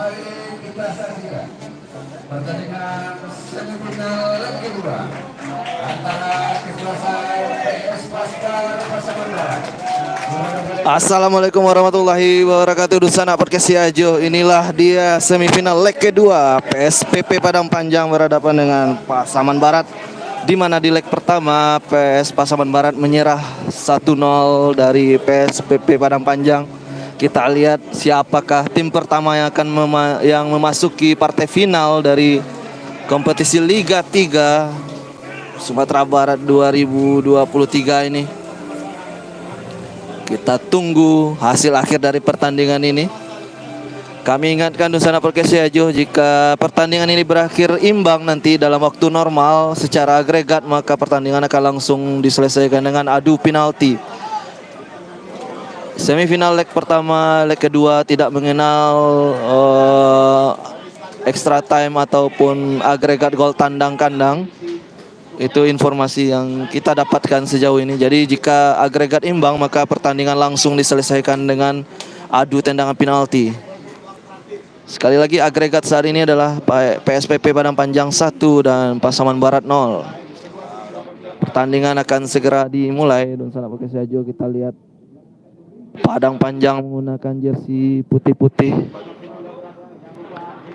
Mari kita saksikan pertandingan semifinal leg kedua antara kesebelasan PS Pascal Pasaman Barat. Assalamualaikum warahmatullahi wabarakatuh. Dusana Podcast Siajo. Inilah dia semifinal leg kedua PSPP Padang Panjang berhadapan dengan Pasaman Barat, di mana di leg pertama PS Pasaman Barat menyerah 1-0 dari PSPP Padang Panjang. Kita lihat siapakah tim pertama yang akan memasuki partai final dari kompetisi Liga 3 Sumatera Barat 2023 ini. Kita tunggu hasil akhir dari pertandingan ini. Kami ingatkan Dusana Podcast Siajo, jika pertandingan ini berakhir imbang nanti dalam waktu normal secara agregat, maka pertandingan akan langsung diselesaikan dengan adu penalti. Semifinal leg pertama, leg kedua tidak mengenal extra time ataupun agregat gol tandang kandang. Itu informasi yang kita dapatkan sejauh ini. Jadi jika agregat imbang, maka pertandingan langsung diselesaikan dengan adu tendangan penalti. Sekali lagi, agregat saat ini adalah PSPP Padang Panjang 1 dan Pasaman Barat 0. Pertandingan akan segera dimulai. Dan sana pakai saja kita lihat Padang Panjang menggunakan jersey putih-putih,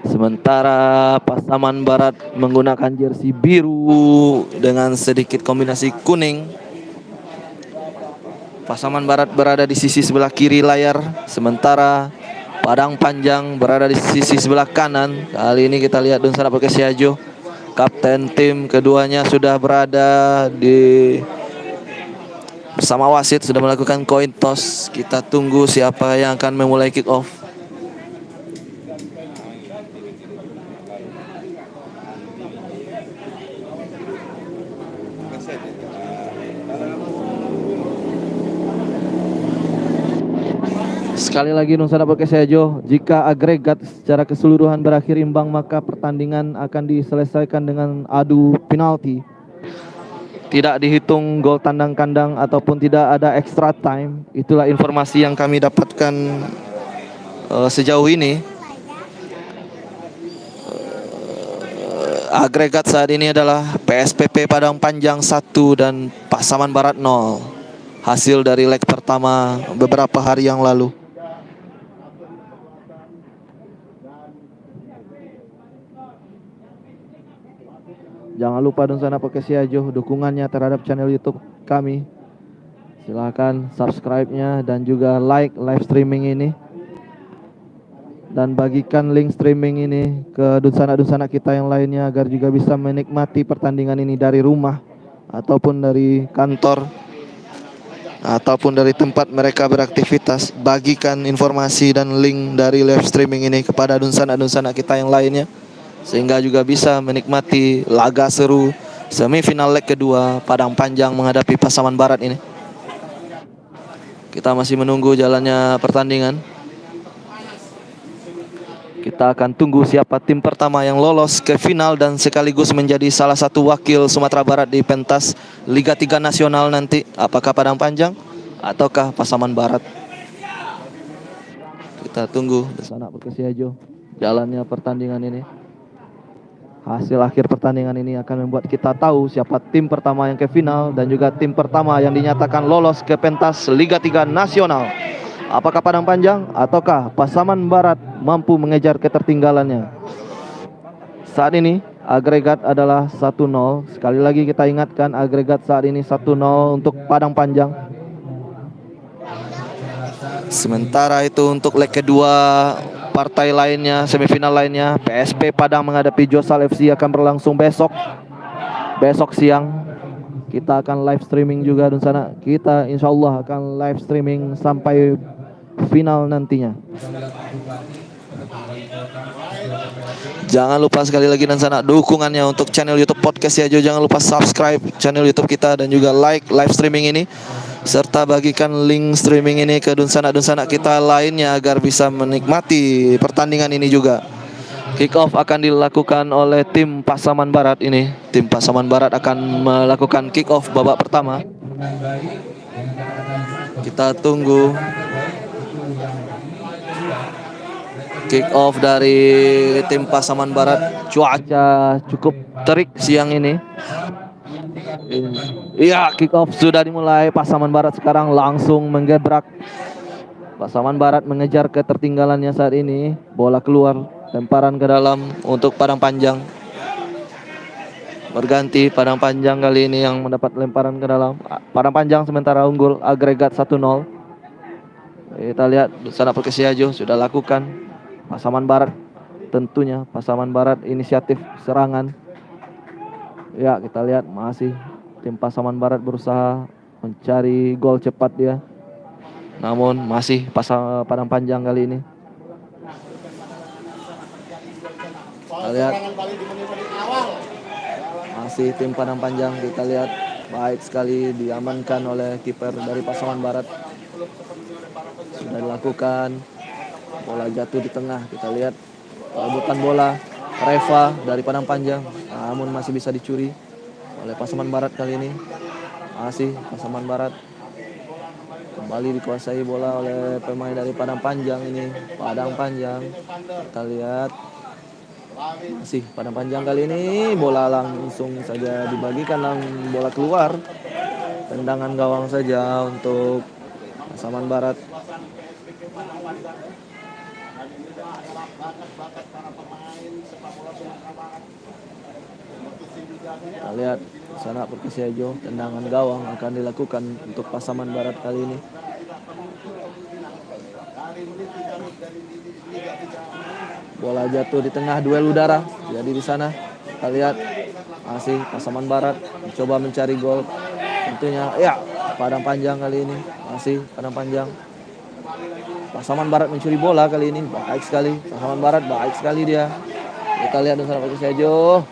sementara Pasaman Barat menggunakan jersey biru dengan sedikit kombinasi kuning. Pasaman Barat berada di sisi sebelah kiri layar, sementara Padang Panjang berada di sisi sebelah kanan. Kali ini kita lihat Dunsana pakai Siajo, kapten tim keduanya sudah berada di bersama wasit, sudah melakukan coin toss. Kita tunggu siapa yang akan memulai kick off. Sekali lagi Nusana Podcast Siajo, jika agregat secara keseluruhan berakhir imbang, maka pertandingan akan diselesaikan dengan adu penalti. Tidak dihitung gol tandang kandang ataupun tidak ada extra time. Itulah informasi yang kami dapatkan sejauh ini. Agregat saat ini adalah PSPP Padang Panjang 1 dan Pasaman Barat 0. Hasil dari leg pertama beberapa hari yang lalu. Jangan lupa Dunsana Podcast Siajo dukungannya terhadap channel YouTube kami. Silahkan subscribe-nya dan juga like live streaming ini. Dan bagikan link streaming ini ke Dunsana kita yang lainnya agar juga bisa menikmati pertandingan ini dari rumah ataupun dari kantor ataupun dari tempat mereka beraktivitas. Bagikan informasi dan link dari live streaming ini kepada Dunsana kita yang lainnya, sehingga juga bisa menikmati laga seru semifinal leg kedua Padang Panjang menghadapi Pasaman Barat ini. Kita masih menunggu jalannya pertandingan. Kita akan tunggu siapa tim pertama yang lolos ke final dan sekaligus menjadi salah satu wakil Sumatera Barat di pentas Liga 3 Nasional nanti. Apakah Padang Panjang ataukah Pasaman Barat? Kita tunggu di sana Perkesiajo jalannya pertandingan ini. Hasil akhir pertandingan ini akan membuat kita tahu siapa tim pertama yang ke final dan juga tim pertama yang dinyatakan lolos ke pentas Liga 3 Nasional. Apakah Padang Panjang ataukah Pasaman Barat mampu mengejar ketertinggalannya? Saat ini agregat adalah 1-0. Sekali lagi kita ingatkan, agregat saat ini 1-0 untuk Padang Panjang. Sementara itu untuk leg kedua partai lainnya, semifinal lainnya, PSP Padang menghadapi Josal FC akan berlangsung besok siang. Kita akan live streaming juga di sana. Kita insya Allah akan live streaming sampai final nantinya. Jangan lupa sekali lagi dan sana dukungannya untuk channel YouTube Podcast Siajo. Jangan lupa subscribe channel YouTube kita dan juga like live streaming ini, serta bagikan link streaming ini ke dunsana kita lainnya agar bisa menikmati pertandingan ini juga. Kick off akan dilakukan oleh tim Pasaman Barat ini. Tim Pasaman Barat akan melakukan kick off babak pertama. Kita tunggu Kick off dari tim Pasaman Barat. Cuaca cukup terik siang ini. Iya, kick off sudah dimulai. Pasaman Barat sekarang langsung menggebrak. Pasaman Barat mengejar ketertinggalannya saat ini. Bola keluar, lemparan ke dalam untuk Padang Panjang. Berganti Padang Panjang kali ini yang mendapat lemparan ke dalam. Padang Panjang sementara unggul agregat 1-0. Kita lihat di sana Perkesiajo sudah lakukan. Pasaman Barat tentunya Pasaman Barat inisiatif serangan. Ya, kita lihat masih tim Pasaman Barat berusaha mencari gol cepat dia. Namun masih Padang Panjang kali ini. Kita lihat masih tim Padang Panjang, kita lihat baik sekali diamankan oleh kiper dari Pasaman Barat. Sudah dilakukan. Bola jatuh di tengah, kita lihat perebutan bola Reva dari Padang Panjang, namun masih bisa dicuri oleh Pasaman Barat kali ini. Masih Pasaman Barat kembali dikuasai bola oleh pemain dari Padang Panjang ini. Padang Panjang, kita lihat masih Padang Panjang kali ini. Bola langsung saja dibagikan, bola keluar. Tendangan gawang saja untuk Pasaman Barat. Kita lihat sana Perkesiajo, tendangan gawang akan dilakukan untuk Pasaman Barat kali ini. Bola jatuh di tengah, duel udara jadi di sana. Kita lihat masih Pasaman Barat mencoba mencari gol. Tentunya ya Padang Panjang kali ini, masih Padang Panjang. Pasaman Barat mencuri bola kali ini, baik sekali. Pasaman Barat baik sekali dia. Kita lihat di sana Perkesiajo.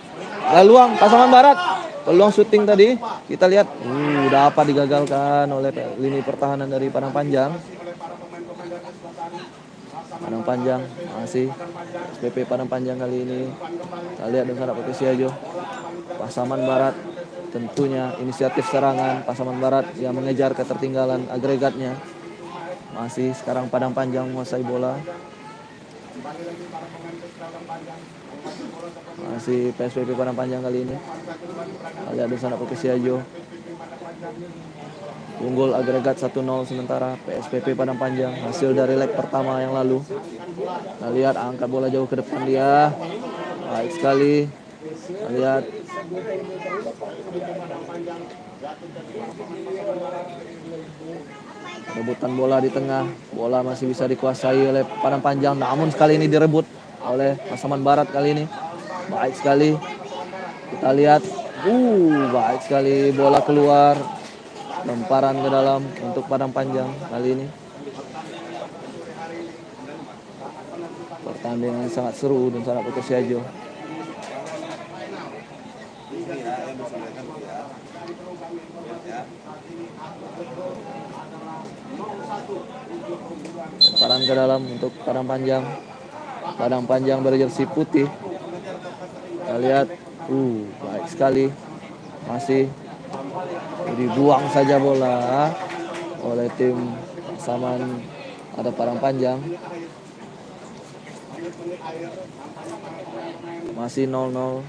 Peluang Pasaman Barat, peluang syuting tadi. Kita lihat, dapat digagalkan oleh lini pertahanan dari Padang Panjang. Padang Panjang masih SPP Padang Panjang kali ini. Kita lihat di sana Perkesiajo. Pasaman Barat tentunya inisiatif serangan. Pasaman Barat yang mengejar ketertinggalan agregatnya. Masih sekarang Padang Panjang menguasai bola. Masih PSPP Padang Panjang kali ini. Kita lihat di sana Perkesiajo. Unggul agregat 1-0 sementara PSPP Padang Panjang, hasil dari leg pertama yang lalu. Kita lihat angkat bola jauh ke depan dia. Baik sekali. Kita lihat rebutan bola di tengah. Bola masih bisa dikuasai oleh Padang Panjang, namun sekali ini direbut oleh Pasaman Barat kali ini. Baik sekali. Kita lihat baik sekali bola keluar. Lemparan ke dalam untuk Padang Panjang kali ini. Pertandingan sangat seru dan sangat Perkesiajo. Lemparan ke dalam untuk Padang Panjang. Padang Panjang berjersey putih. Kita lihat, baik sekali. Masih dibuang saja bola oleh tim Pasaman ada Padang Panjang. Masih 0-0.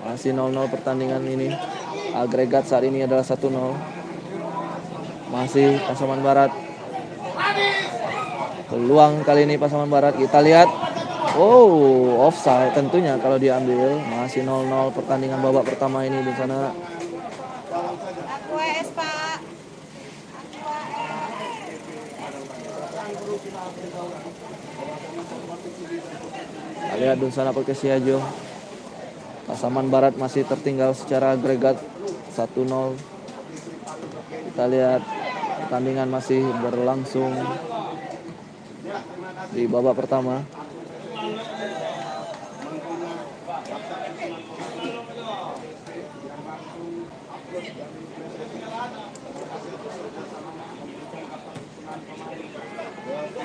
Masih 0-0 pertandingan ini. Agregat saat ini adalah 1-0. Masih Pasaman Barat. Peluang kali ini Pasaman Barat. Kita lihat. Offside tentunya kalau diambil. Masih 0-0 pertandingan babak pertama ini di sana. Kita lihat di sana Perkesiajo. Pasaman Barat masih tertinggal secara agregat 1-0. Kita lihat pertandingan masih berlangsung di babak pertama.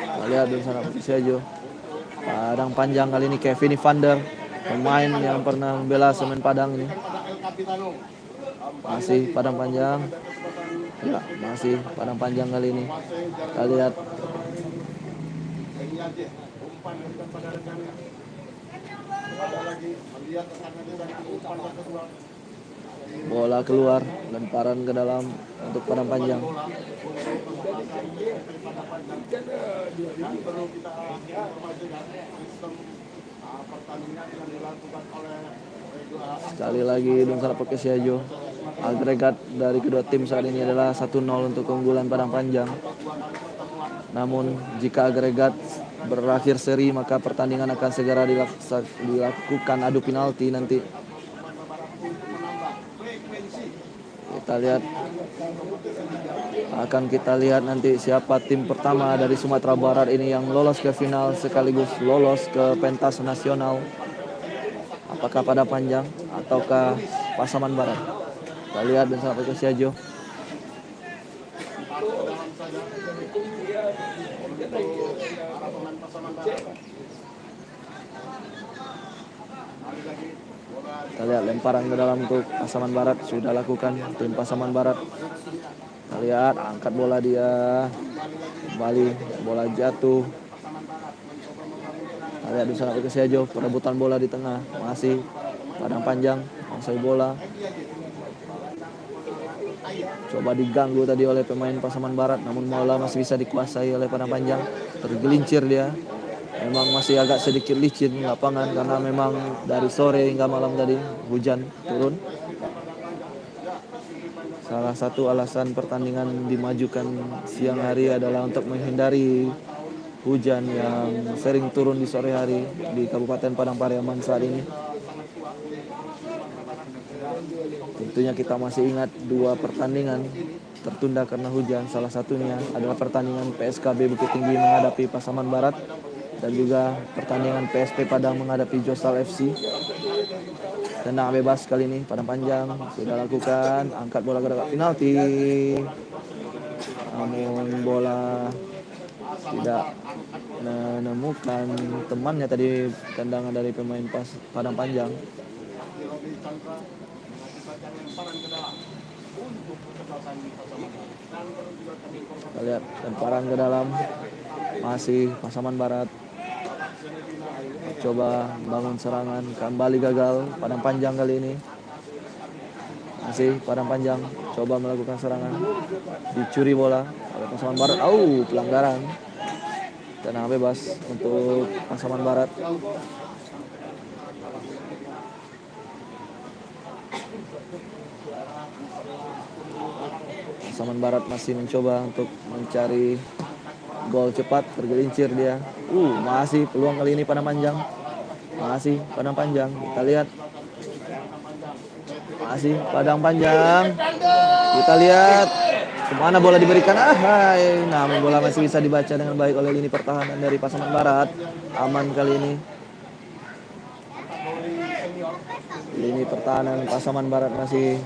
Kita lihat di sana Perkesiajo. Padang Panjang kali ini Kevin Evander, pemain yang pernah membela Semen Padang ini. Masih Padang Panjang. Ya, masih Padang Panjang kali ini. Kita lihat Bola keluar, lemparan ke dalam untuk Padang Panjang. Sekali lagi Dunsana Podcast Siajo. Agregat dari kedua tim saat ini adalah 1-0 untuk keunggulan Padang Panjang. Namun jika agregat berakhir seri maka pertandingan akan segera dilakukan adu penalti nanti. Kita lihat nanti siapa tim pertama dari Sumatera Barat ini yang lolos ke final sekaligus lolos ke pentas nasional. Apakah Padang Panjang ataukah Pasaman Barat? Kita lihat dan sampai ke Siajo. Kita lihat lemparan ke dalam untuk Pasaman Barat sudah lakukan tim Pasaman Barat. Kita lihat angkat bola dia, kembali bola jatuh. Kita lihat di sana ke Siajo, perebutan bola di tengah masih Padang Panjang menguasai bola. Coba diganggu tadi oleh pemain Pasaman Barat, namun bola masih bisa dikuasai oleh Padang Panjang. Tergelincir dia. Memang masih agak sedikit licin lapangan karena memang dari sore hingga malam tadi hujan turun. Salah satu alasan pertandingan dimajukan siang hari adalah untuk menghindari hujan yang sering turun di sore hari di Kabupaten Padang Pariaman saat ini. Tentunya kita masih ingat dua pertandingan tertunda karena hujan. Salah satunya adalah pertandingan PSKB Bukit Tinggi menghadapi Pasaman Barat dan juga pertandingan PSP Padang menghadapi Josal FC. Tenang bebas kali ini Padang Panjang sudah lakukan angkat bola ke dekat penalti. Namun bola tidak menemukan temannya tadi, tendangan dari pemain Padang Panjang. Kita lihat lemparan ke dalam masih Pasaman Barat. Coba bangun serangan, kembali gagal Padang Panjang kali ini. Masih Padang Panjang coba melakukan serangan, dicuri bola oleh Pasaman Barat. Pelanggaran. Tenang bebas untuk Pasaman Barat. Pasaman Barat masih mencoba untuk mencari gol cepat, tergelincir dia. Masih peluang kali ini Padang Panjang. Masih Padang Panjang. Kita lihat. Masih Padang Panjang. Kita lihat kemana bola diberikan. Namun bola masih bisa dibaca dengan baik oleh lini pertahanan dari Pasaman Barat. Aman kali ini. Lini pertahanan Pasaman Barat masih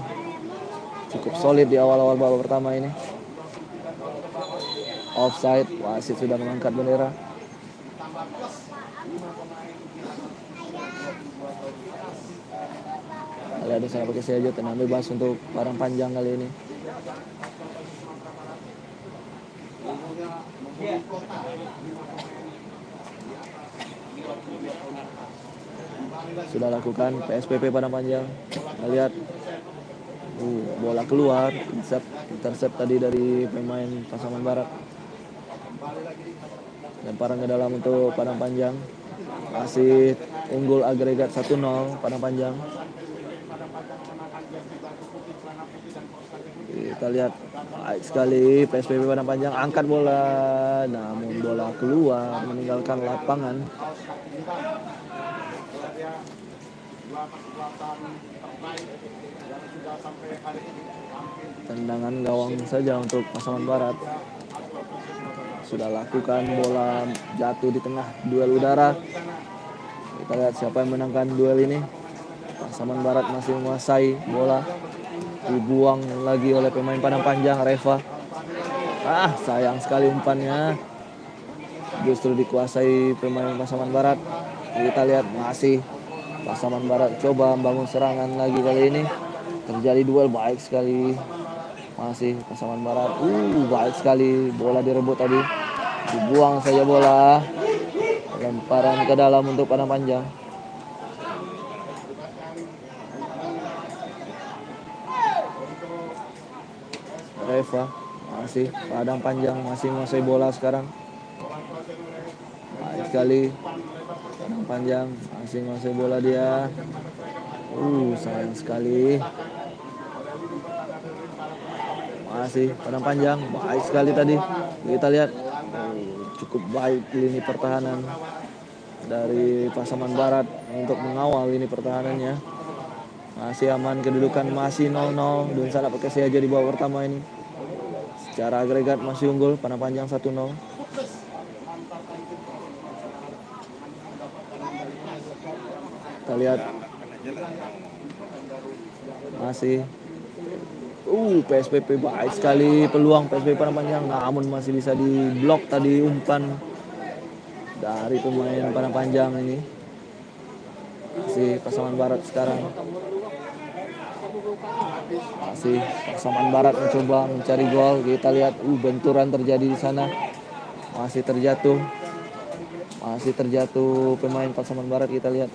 cukup solid di awal-awal babak pertama ini. Offside, wasit sudah mengangkat bendera. Lihat di sana pakai saja, tenang bebas untuk Padang Panjang kali ini. Sudah lakukan PSPP Padang Panjang. Kita lihat bola keluar, intercept tadi dari pemain Pasaman Barat. Lemparan ke dalam untuk Padang Panjang. Masih unggul agregat 1-0 Padang Panjang. Kita lihat baik sekali PSPP Padang Panjang angkat bola, namun bola keluar meninggalkan lapangan. Tendangan gawang saja untuk Pasaman Barat. Sudah lakukan bola jatuh di tengah duel udara. Kita lihat siapa yang menangkan duel ini. Pasaman Barat masih menguasai bola. Dibuang lagi oleh pemain Padang Panjang, Reva. Sayang sekali umpannya. Justru dikuasai pemain Pasaman Barat. Kita lihat masih Pasaman Barat coba membangun serangan lagi kali ini. Terjadi duel baik sekali. Masih Pasaman Barat. Baik sekali bola direbut tadi. Dibuang saja bola. Lemparan ke dalam untuk Padang Panjang. Reva masih Padang Panjang masih menguasai bola sekarang. Baik sekali. Padang Panjang masih menguasai bola dia. Sayang sekali. Masih Padang Panjang baik sekali tadi. Kita lihat cukup baik lini pertahanan dari Pasaman Barat untuk mengawal lini pertahanannya. Masih aman, kedudukan masih 0-0. Dunsana Perkasa aja di babak pertama ini. Secara agregat masih unggul Padang Panjang 1-0. Kita lihat masih PSPP baik sekali peluang PSPP Padang Panjang, namun masih bisa diblok tadi umpan dari pemain Padang Panjang ini. Masih Pasaman Barat sekarang. Masih Pasaman Barat mencoba mencari gol. Kita lihat benturan terjadi di sana. Masih terjatuh pemain Pasaman Barat, kita lihat.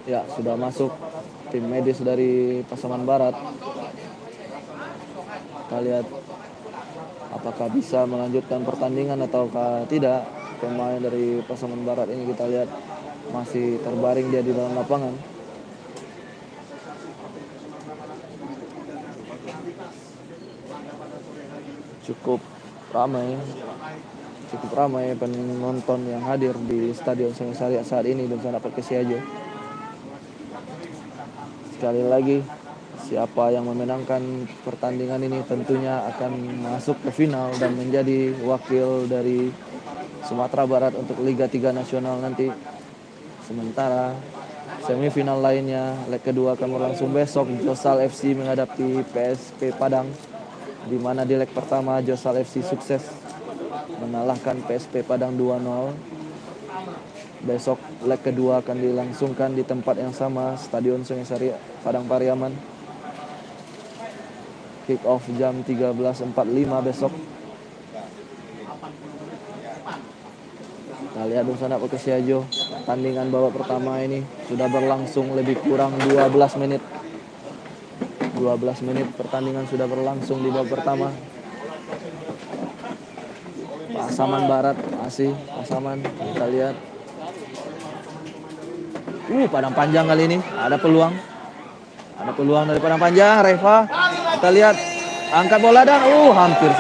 Ya, sudah masuk tim medis dari Pasaman Barat. Kita lihat apakah bisa melanjutkan pertandingan ataukah tidak. Pemain dari Pasaman Barat ini kita lihat masih terbaring dia di dalam lapangan. Cukup ramai penonton yang hadir di Stadion Sengketa saat ini dan sangat Perkesiajo. Sekali lagi, siapa yang memenangkan pertandingan ini tentunya akan masuk ke final dan menjadi wakil dari Sumatera Barat untuk Liga 3 Nasional nanti. Sementara semifinal lainnya, leg kedua akan berlangsung besok. Josal FC menghadapi PSP Padang, di mana di leg pertama Josal FC sukses mengalahkan PSP Padang 2-0. Besok leg kedua akan dilangsungkan di tempat yang sama, Stadion Sungai Sari Padang Pariaman. Kick off jam 13.45 besok. Kita lihat Dunsana Perkesiajo, tandingan babak pertama ini sudah berlangsung lebih kurang 12 menit. 12 menit pertandingan sudah berlangsung di babak pertama. Pasaman Barat masih Pasaman, kita lihat. Padang Panjang kali ini ada peluang. Ada peluang dari Padang Panjang, Reva. Kita lihat angkat bola dan hampir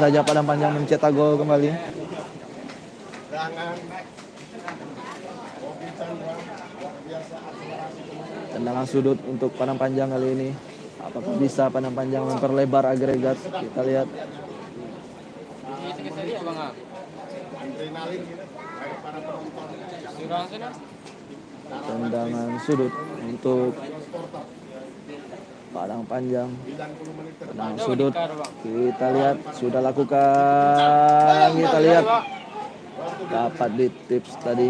saja Padang Panjang mencetak gol kembali. Tendangan sudut untuk Padang Panjang kali ini. Apakah bisa Padang Panjang memperlebar agregat? Kita lihat. Tendangan sudut untuk Padang Panjang. Tendangan sudut kita lihat sudah lakukan. Kita lihat dapat di tips tadi.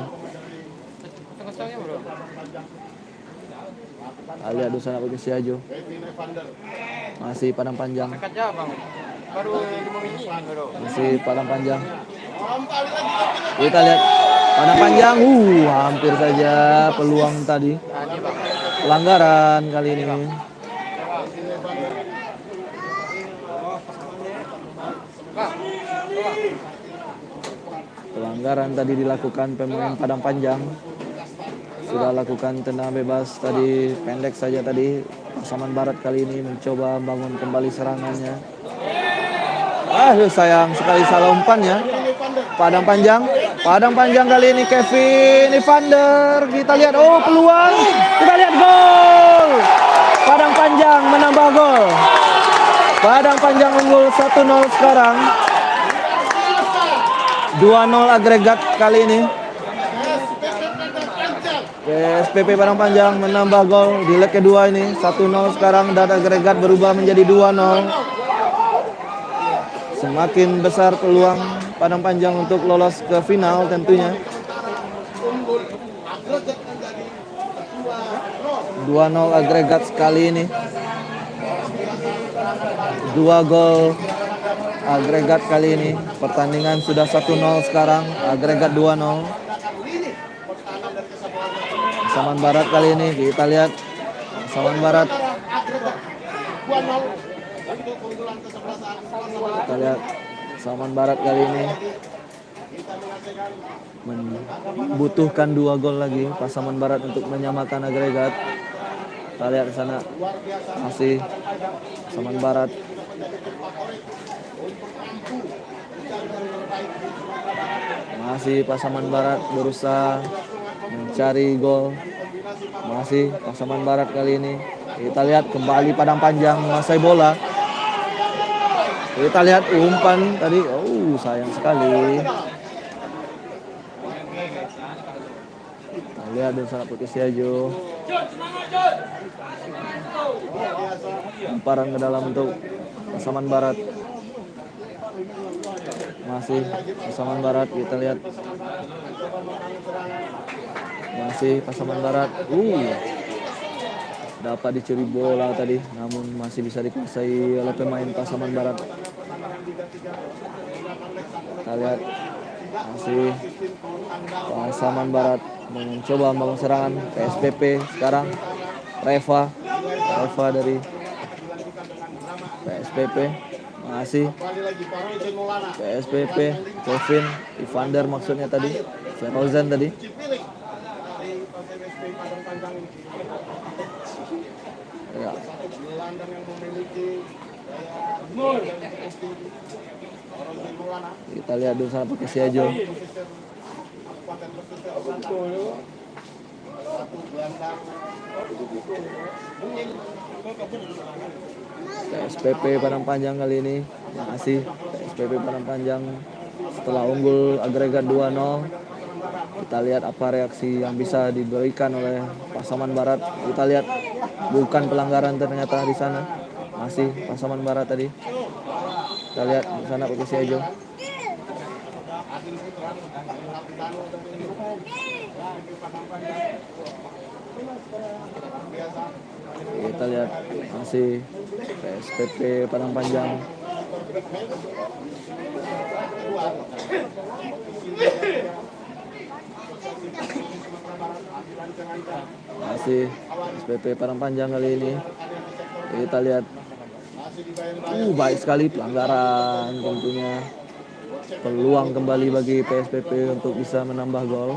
Alia Dunsana Perkesiajo. Masih Padang Panjang. Masih Padang Panjang. Kita lihat Padang Panjang. Hampir saja peluang tadi. Pelanggaran kali ini. Pelanggaran tadi dilakukan pemain Padang Panjang. Sudah lakukan tendangan bebas tadi, pendek saja tadi. Pasaman Barat kali ini mencoba bangun kembali serangannya. Sayang sekali salah umpannya. Padang Panjang kali ini Kevin Evander. Kita lihat peluang. Kita lihat gol. Padang Panjang menambah gol. Padang Panjang unggul 1-0 sekarang. 2-0 agregat kali ini. PSPP Padang Panjang menambah gol di leg kedua ini. 1-0 sekarang dan agregat berubah menjadi 2-0. Semakin besar peluang Padang Panjang untuk lolos ke final tentunya. 2-0 agregat kali ini. 2 gol agregat kali ini. Pertandingan sudah 1-0 sekarang, agregat 2-0. Pasaman Barat kali ini kita lihat. Pasaman Barat. Kita lihat Pasaman Barat kali ini membutuhkan 2 gol lagi Pasaman Barat untuk menyamakan agregat. Kita lihat di sana masih Pasaman Barat. Masih Pasaman Barat berusaha mencari gol. Masih Pasaman Barat kali ini. Kita lihat kembali Padang Panjang menguasai bola. Kita lihat umpan tadi. Oh, sayang sekali. Kita lihat di sana Putih Siajo. Umparan ke dalam untuk Pasaman Barat. Masih Pasaman Barat, kita lihat. Masih Pasaman Barat. Dapat dicuri bola tadi, namun masih bisa dikuasai oleh pemain Pasaman Barat. Kita lihat masih Pasaman Barat mencoba membangun serangan. PSPP sekarang Reva dari PSPP. Masih PSPP Kevin Evander maksudnya tadi, Ferozan tadi. Ya. Kita lihat dulu sana pakai Siajo. PSPP Padang Panjang kali ini masih PSPP Padang Panjang setelah unggul agregat 2-0. Kita lihat apa reaksi yang bisa diberikan oleh Pasaman Barat. Kita lihat bukan pelanggaran ternyata di sana. Masih Pasaman Barat tadi. Kita lihat di sana pakai Siajo. Kita lihat masih PSPP Padang Panjang. Masih PSPP Padang Panjang kali ini. Kita lihat baik sekali pelanggaran tentunya. Peluang kembali bagi PSPP untuk bisa menambah gol.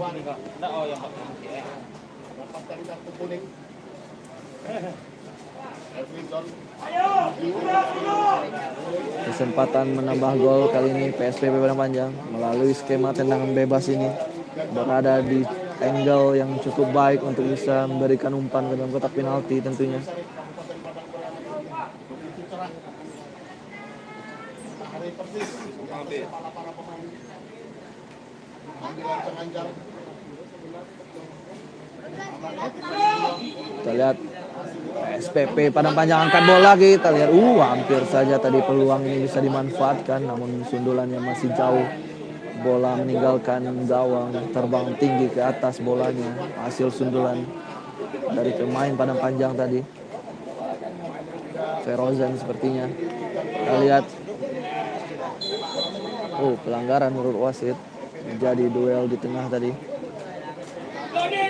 Kesempatan menambah gol kali ini PSPP Padang Panjang melalui skema tendangan bebas ini, berada di angle yang cukup baik untuk bisa memberikan umpan ke dalam kotak penalti tentunya. Kita lihat PSPP Padang Panjang angkat bola lagi. Kita lihat hampir saja tadi peluang ini bisa dimanfaatkan, namun sundulannya masih jauh. Bola meninggalkan gawang, terbang tinggi ke atas bolanya. Hasil sundulan dari pemain Padang Panjang tadi, Ferozan sepertinya. Kita lihat pelanggaran menurut wasit. Menjadi duel di tengah tadi.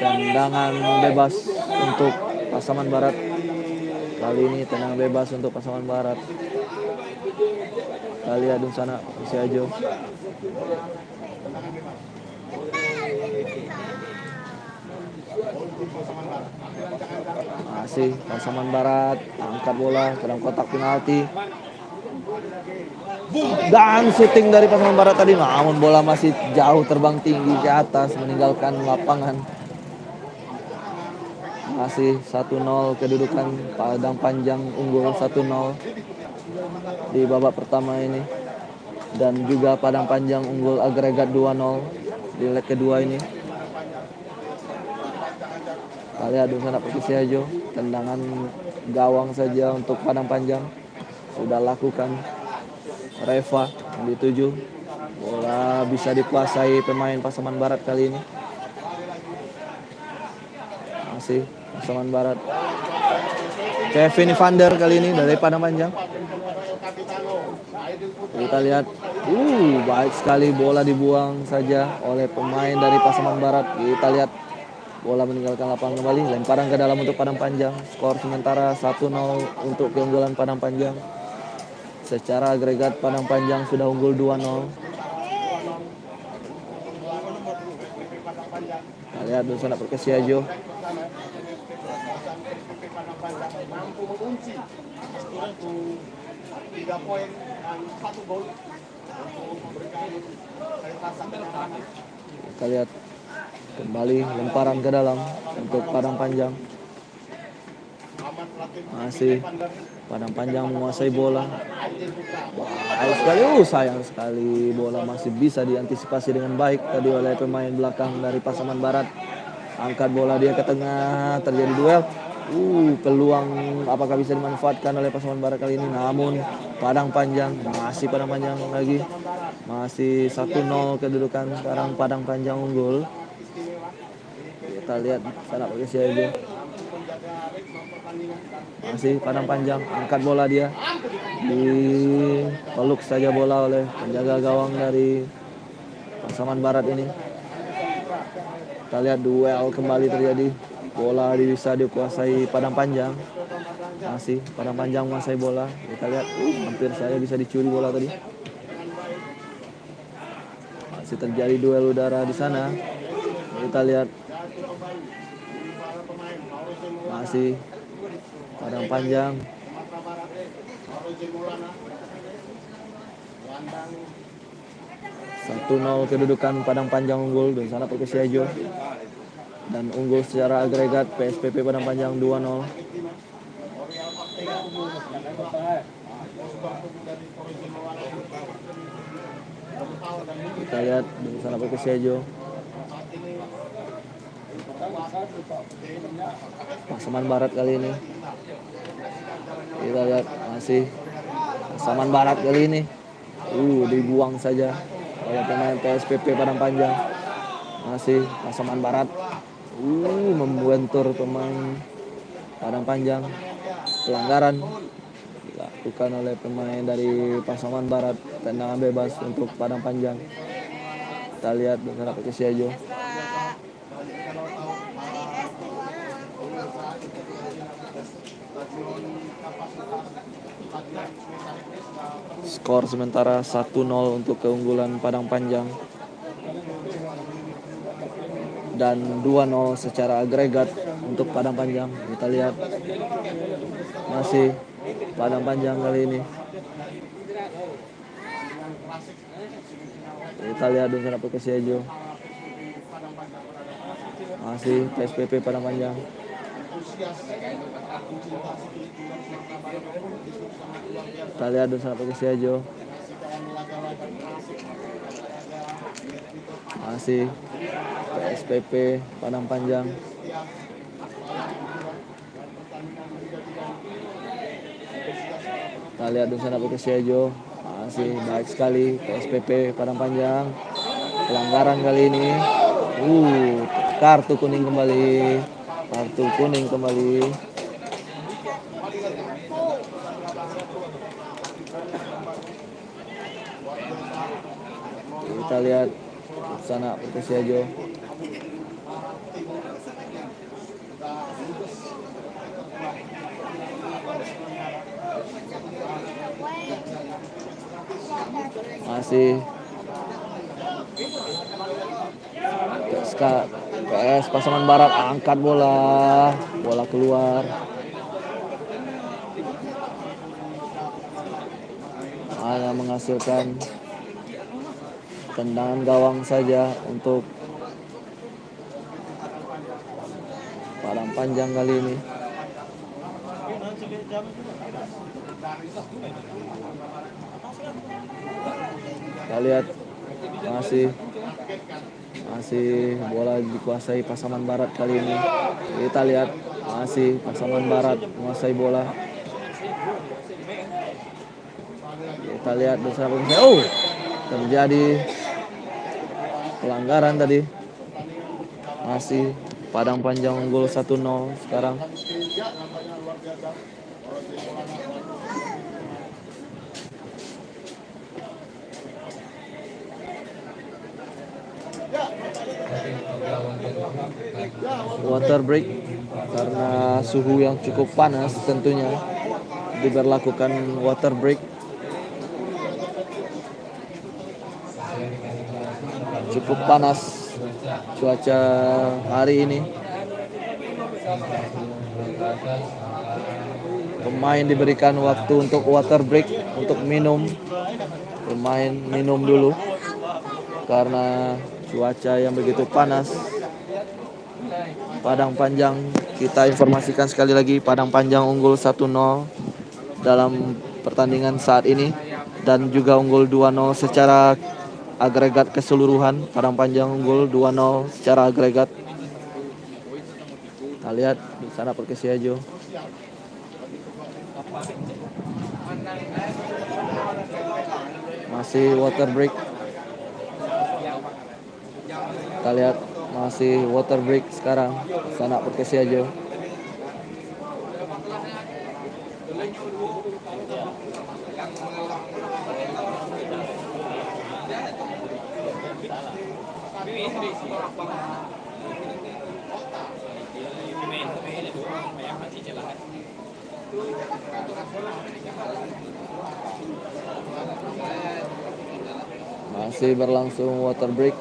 Tendangan bebas untuk Pasaman Barat. Kali ini tendangan bebas untuk Pasaman Barat. Kita lihat di sana Siajo. Masih Pasaman Barat angkat bola ke dalam kotak penalti. Dan syuting dari Pasaman Barat tadi, namun bola masih jauh terbang tinggi ke atas meninggalkan lapangan. Masih 1-0 kedudukan Padang Panjang unggul 1-0 di babak pertama ini. Dan juga Padang Panjang unggul agregat 2-0 di leg kedua ini. Kita lihat di sana pakai Siajo, tendangan gawang saja untuk Padang Panjang sudah lakukan Reva. yang dituju. Bola bisa dikuasai pemain Pasaman Barat kali ini. Masih Pasaman Barat. Kevin Evander kali ini dari Padang Panjang. Kita lihat, baik sekali bola dibuang saja oleh pemain dari Pasaman Barat. Kita lihat bola meninggalkan lapangan kembali, lemparan ke dalam untuk Padang Panjang. Skor sementara 1-0 untuk keunggulan Padang Panjang. Secara agregat Padang Panjang sudah unggul 2-0. Kita lihat Dusun Perkesiajo. Mampu mengunci itu 3 poin dan 1 gol untuk memberikan rasa kenyamanan. Kita lihat kembali lemparan ke dalam untuk Padang Panjang. Masih Padang Panjang menguasai bola. Baik sekali, sayang sekali bola masih bisa diantisipasi dengan baik tadi oleh pemain belakang dari Pasaman Barat. Angkat bola dia ke tengah, terjadi duel. Peluang apakah bisa dimanfaatkan oleh Pasaman Barat kali ini? Namun Padang Panjang, masih Padang Panjang lagi. Masih 1-0 kedudukan, sekarang Padang Panjang unggul. Kita lihat sana pakai siaga. Masih Padang Panjang, angkat bola dia. Dipeluk saja bola oleh penjaga gawang dari Pasaman Barat ini. Kita lihat duel kembali terjadi. Bola bisa dikuasai Padang Panjang. Masih Padang Panjang menguasai bola. Kita lihat, hampir saja bisa dicuri bola tadi. Masih terjadi duel udara di sana. Kita lihat. Masih Padang Panjang. 1-0 kedudukan Padang Panjang unggul dan sana Perkesiajo. Dan unggul secara agregat PSPP Padang Panjang 2-0. Kita lihat di sana Perkesiajo. Pasaman Barat kali ini. Kita lihat masih Pasaman Barat kali ini. Dibuang saja oleh pemain PSPP Padang Panjang. Masih Pasaman Barat. Membentur pemain Padang Panjang. Pelanggaran dilakukan oleh pemain dari Pasaman Barat. Tendangan bebas untuk Padang Panjang. Kita lihat dengan Perkesiajo. Skor sementara 1-0 untuk keunggulan Padang Panjang. Dan 2-0 secara agregat untuk Padang Panjang. Kita lihat masih Padang Panjang kali ini. Kita lihat dengan Perkesiajo. Masih PSPP Padang Panjang. Kita lihat dengan Perkesiajo. Masih PSPP Padang Panjang. Kita lihat di sana Perkesiajo. Masih baik sekali PSPP Padang Panjang. Pelanggaran kali ini. Kartu kuning kembali. Kartu kuning kembali. Kita lihat di sana Perkesiajo. Masih PS Pasaman Barat angkat bola keluar. Hanya menghasilkan tendangan gawang saja untuk Padang Panjang kali ini. Kita lihat masih bola dikuasai Pasaman Barat kali ini. Kita lihat masih Pasaman Barat menguasai bola. Kita lihat bersama pemirsa. Oh, terjadi pelanggaran tadi. Masih Padang Panjang unggul 1-0 sekarang. Ya, nampaknya luar biasa. Water break karena suhu yang cukup panas tentunya diberlakukan water break. Cukup panas cuaca hari ini. Pemain diberikan waktu untuk water break, untuk minum. Pemain minum dulu karena cuaca yang begitu panas. Padang Panjang, kita informasikan sekali lagi, Padang Panjang unggul 1-0 dalam pertandingan saat ini, dan juga unggul 2-0 secara agregat keseluruhan. Padang Panjang unggul 2-0 secara agregat. Kita lihat di sana Perkesiajo. Masih water break. Kita lihat masih water break sekarang sana Perkesiajo. Masih berlangsung water break.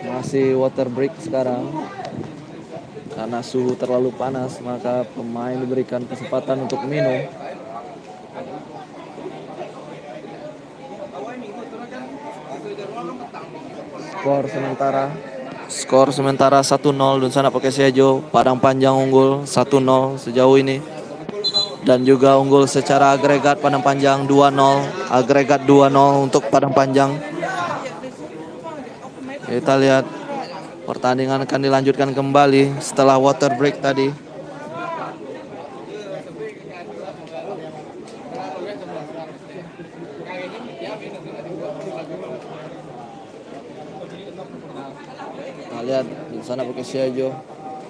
Masih water break sekarang. Karena suhu terlalu panas, maka pemain diberikan kesempatan untuk minum. Skor sementara 1-0 dan sana Perkesiajo. Padang Panjang unggul 1-0 sejauh ini. Dan juga unggul secara agregat Padang Panjang 2-0. Agregat 2-0 untuk Padang Panjang. Kita lihat pertandingan akan dilanjutkan kembali setelah water break tadi. Kita lihat di sana Perkesiajo.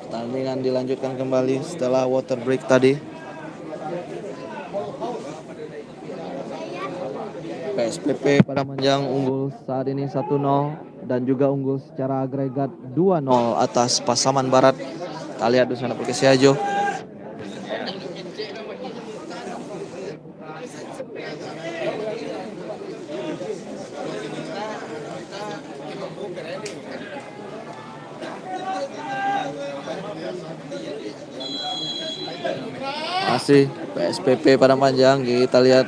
Pertandingan dilanjutkan kembali setelah water break tadi. PSPP Padang Panjang unggul saat ini 1-0 dan juga unggul secara agregat 2-0 atas Pasaman Barat. Kita lihat di sana Perkesiajo. Masih PSPP Padang Panjang, kita lihat.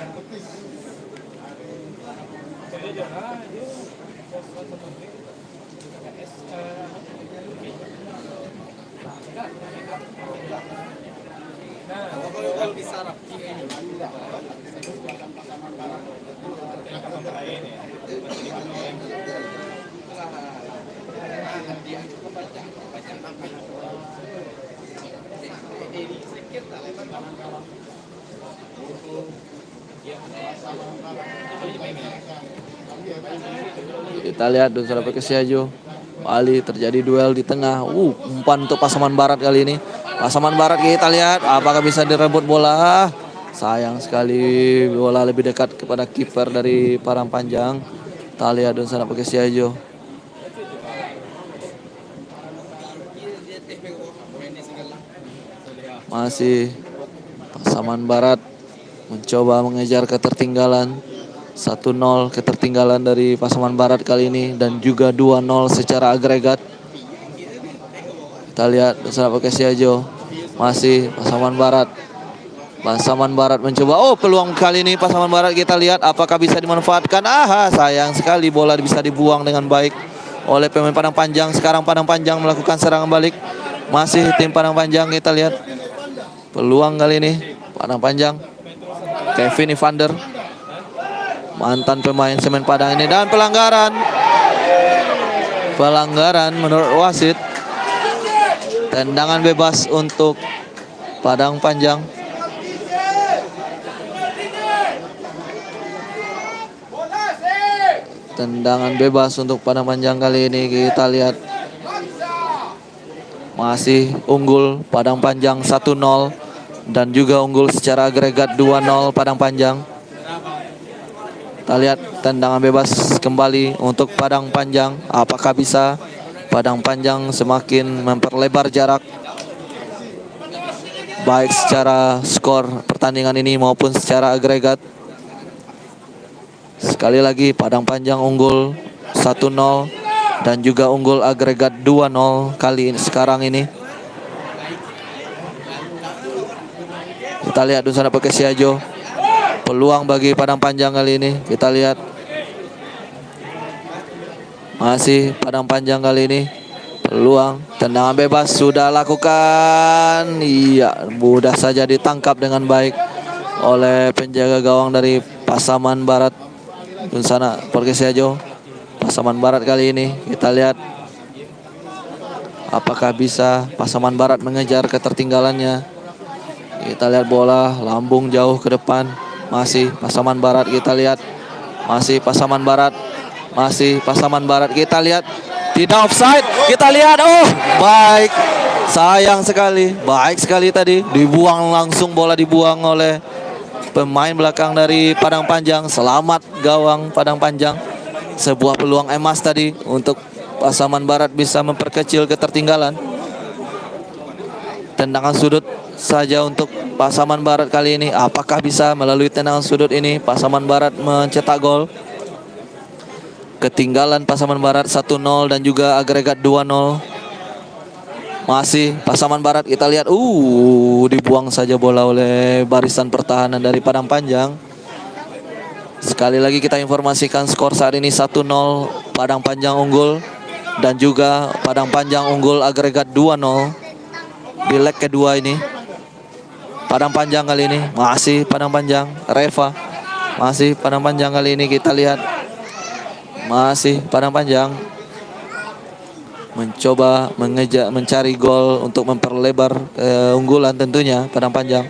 Kita lihat Dunsara Perkesiajo. Kembali terjadi duel di tengah. Umpan untuk Pasaman Barat kali ini. Pasaman Barat kita lihat apakah bisa direbut bola. Sayang sekali bola lebih dekat kepada kiper dari Padang Panjang. Kita lihat Dunsara Perkesiajo. Masih Pasaman Barat mencoba mengejar ketertinggalan. 1-0 ketertinggalan dari Pasaman Barat kali ini dan juga 2-0 secara agregat. Kita lihat bersama pakai Siajo. Masih Pasaman Barat. Pasaman Barat mencoba. Oh, peluang kali ini Pasaman Barat, kita lihat apakah bisa dimanfaatkan. Sayang sekali bola bisa dibuang dengan baik oleh pemain Padang Panjang. Sekarang Padang Panjang melakukan serangan balik. Masih tim Padang Panjang, kita lihat peluang kali ini Padang Panjang. Kevin Evander, mantan pemain Semen Padang ini, dan pelanggaran menurut wasit. Tendangan bebas untuk Padang Panjang. Tendangan bebas untuk Padang Panjang kali ini. Kita lihat masih unggul Padang Panjang 1-0 dan juga unggul secara agregat 2-0 Padang Panjang. Kita lihat tendangan bebas kembali untuk Padang Panjang. Apakah bisa Padang Panjang semakin memperlebar jarak baik secara skor pertandingan ini maupun secara agregat. Sekali lagi Padang Panjang unggul 1-0 dan juga unggul agregat 2-0 kali ini sekarang ini. Kita lihat di sana pakai Siajo. Peluang bagi Padang Panjang kali ini. Kita lihat. Masih Padang Panjang kali ini. Peluang tendangan bebas sudah lakukan. Iya, mudah saja ditangkap dengan baik oleh penjaga gawang dari Pasaman Barat. Di sana pakai Siajo. Pasaman Barat kali ini. Kita lihat apakah bisa Pasaman Barat mengejar ketertinggalannya. Kita lihat bola lambung jauh ke depan. Masih Pasaman Barat, kita lihat. Masih Pasaman Barat. Masih Pasaman Barat, kita lihat. Tidak offside. Kita lihat. Oh, baik. Sayang sekali. Baik sekali tadi. Dibuang langsung, bola dibuang oleh pemain belakang dari Padang Panjang. Selamat gawang Padang Panjang. Sebuah peluang emas tadi untuk Pasaman Barat bisa memperkecil ketertinggalan. Tendangan sudut saja untuk Pasaman Barat kali ini. Apakah bisa melalui tendangan sudut ini Pasaman Barat mencetak gol? Ketinggalan Pasaman Barat 1-0 dan juga agregat 2-0. Masih Pasaman Barat, kita lihat. Dibuang saja bola oleh barisan pertahanan dari Padang Panjang. Sekali lagi kita informasikan skor saat ini 1-0 Padang Panjang unggul dan juga Padang Panjang unggul agregat 2-0 di leg kedua ini. Padang Panjang kali ini. Masih Padang Panjang. Reva. Masih Padang Panjang kali ini, kita lihat. Masih Padang Panjang mencoba mencari gol untuk memperlebar unggulan tentunya Padang Panjang.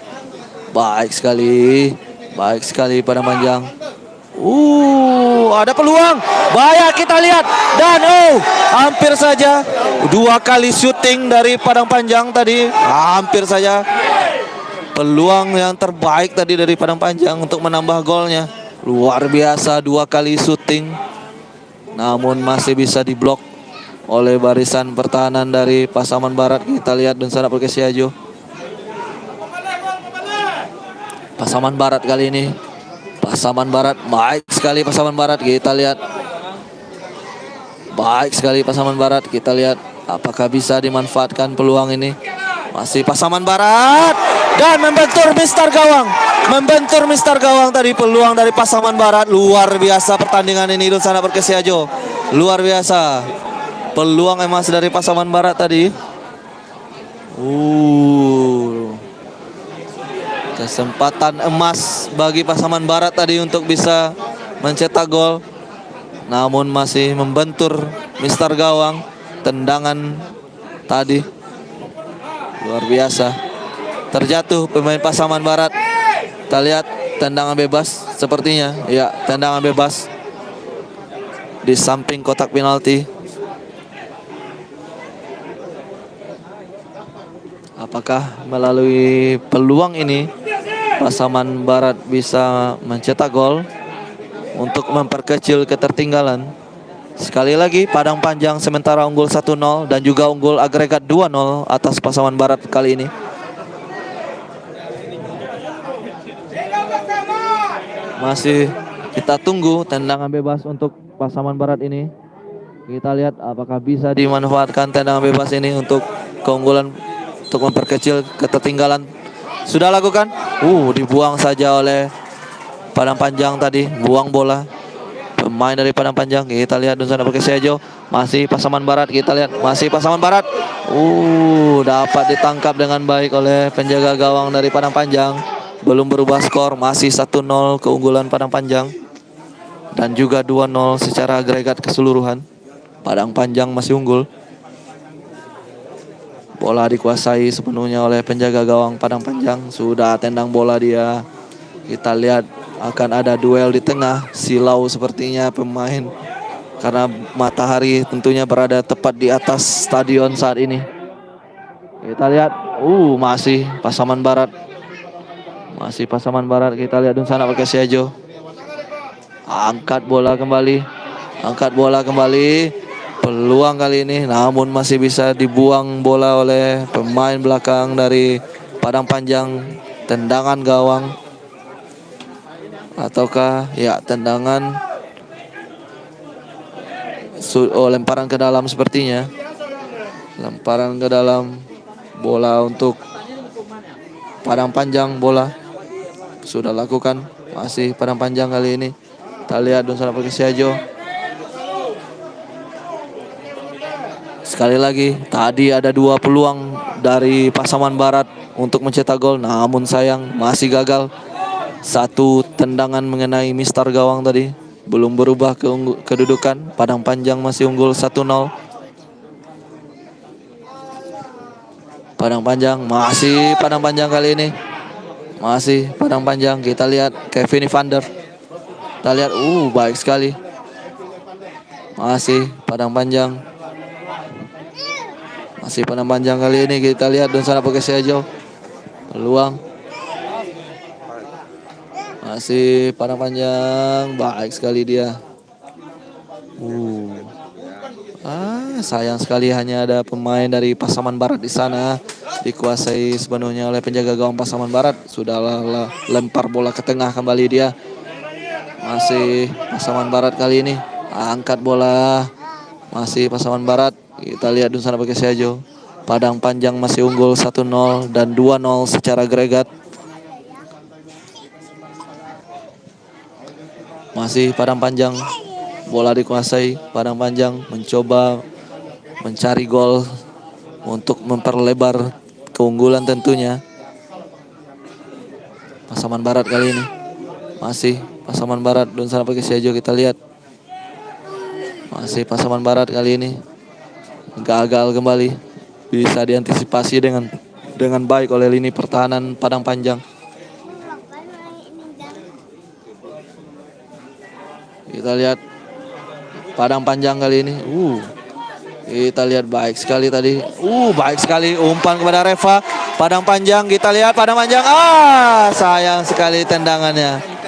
Baik sekali Padang Panjang. Ada peluang. Bahaya, kita lihat. Dan hampir saja. 2 kali syuting dari Padang Panjang tadi. Hampir saja. Peluang yang terbaik tadi dari Padang Panjang untuk menambah golnya. Luar biasa, 2 kali syuting. Namun masih bisa diblok oleh barisan pertahanan dari Pasaman Barat. Kita lihat dan sana pakai Siajo. Pasaman Barat kali ini. Pasaman Barat, baik sekali Pasaman Barat. Kita lihat. Baik sekali Pasaman Barat. Kita lihat apakah bisa dimanfaatkan peluang ini. Masih Pasaman Barat. Dan membentur Mister Gawang tadi. Peluang dari Pasaman Barat. Luar biasa pertandingan ini. Di sana pakai Siajo. Luar biasa. Peluang emas dari Pasaman Barat tadi. Kesempatan emas bagi Pasaman Barat tadi untuk bisa mencetak gol. Namun masih membentur Mister Gawang. Tendangan tadi luar biasa. Terjatuh pemain Pasaman Barat. Kita lihat tendangan bebas sepertinya. Ya, tendangan bebas di samping kotak penalti. Apakah melalui peluang ini Pasaman Barat bisa mencetak gol untuk memperkecil ketertinggalan? Sekali lagi Padang Panjang sementara unggul 1-0 dan juga unggul agregat 2-0 atas Pasaman Barat kali ini. Masih Kita tunggu tendangan bebas untuk Pasaman Barat ini. Kita lihat apakah bisa dimanfaatkan tendangan bebas ini untuk keunggulan, untuk memperkecil ketertinggalan. Sudah lakukan. Dibuang saja oleh Padang Panjang tadi, buang bola. Pemain dari Padang Panjang, kita lihat Dunsana Perkesiajo, masih Pasaman Barat, kita lihat masih Pasaman Barat. Dapat ditangkap dengan baik oleh penjaga gawang dari Padang Panjang. Belum berubah skor, masih 1-0 keunggulan Padang Panjang. Dan juga 2-0 secara agregat keseluruhan. Padang Panjang masih unggul. Bola dikuasai sepenuhnya oleh penjaga gawang Padang Panjang. Sudah tendang bola dia. Kita lihat akan ada duel di tengah. Silau sepertinya pemain, karena matahari tentunya berada tepat di atas stadion saat ini. Kita lihat, masih Pasaman Barat. Masih Pasaman Barat. Kita lihat Dunsana Perkesiajo. Angkat bola kembali. Peluang kali ini, namun masih bisa dibuang bola oleh pemain belakang dari Padang Panjang. Tendangan gawang, ataukah tendangan lemparan ke dalam sepertinya. Lemparan ke dalam, bola untuk Padang Panjang. Bola sudah lakukan, masih Padang Panjang kali ini. Kita lihat Dunsana Perkesiajo. Sekali lagi, tadi ada 2 peluang dari Pasaman Barat untuk mencetak gol, namun sayang masih gagal. 1 tendangan mengenai mistar gawang tadi. Belum berubah kedudukan. Padang Panjang masih unggul 1-0. Padang Panjang, masih Padang Panjang kali ini. Masih Padang Panjang. Kita lihat Kevin Evander. Kita lihat, baik sekali. Masih Padang Panjang. Masih Padang Panjang kali ini. Kita lihat Dunsana Perkesiajo. Peluang. Masih Padang Panjang. Baik sekali dia. Sayang sekali hanya ada pemain dari Pasaman Barat di sana. Dikuasai sepenuhnya oleh penjaga gawang Pasaman Barat. Sudahlah lempar bola ke tengah kembali dia. Masih Pasaman Barat kali ini. Angkat bola. Masih Pasaman Barat. Kita lihat Dunsana Perkesiajo. Padang Panjang masih unggul 1-0 dan 2-0 secara agregat. Masih Padang Panjang. Bola dikuasai. Padang Panjang mencoba mencari gol untuk memperlebar keunggulan tentunya. Pasaman Barat kali ini. Masih Pasaman Barat, Dunsana Perkesiajo, kita lihat. Masih Pasaman Barat kali ini. Gagal kembali. Bisa diantisipasi dengan baik oleh lini pertahanan Padang Panjang. Kita lihat Padang Panjang kali ini. Kita lihat baik sekali tadi. Baik sekali umpan kepada Reva. Padang Panjang, kita lihat Padang Panjang. Sayang sekali tendangannya.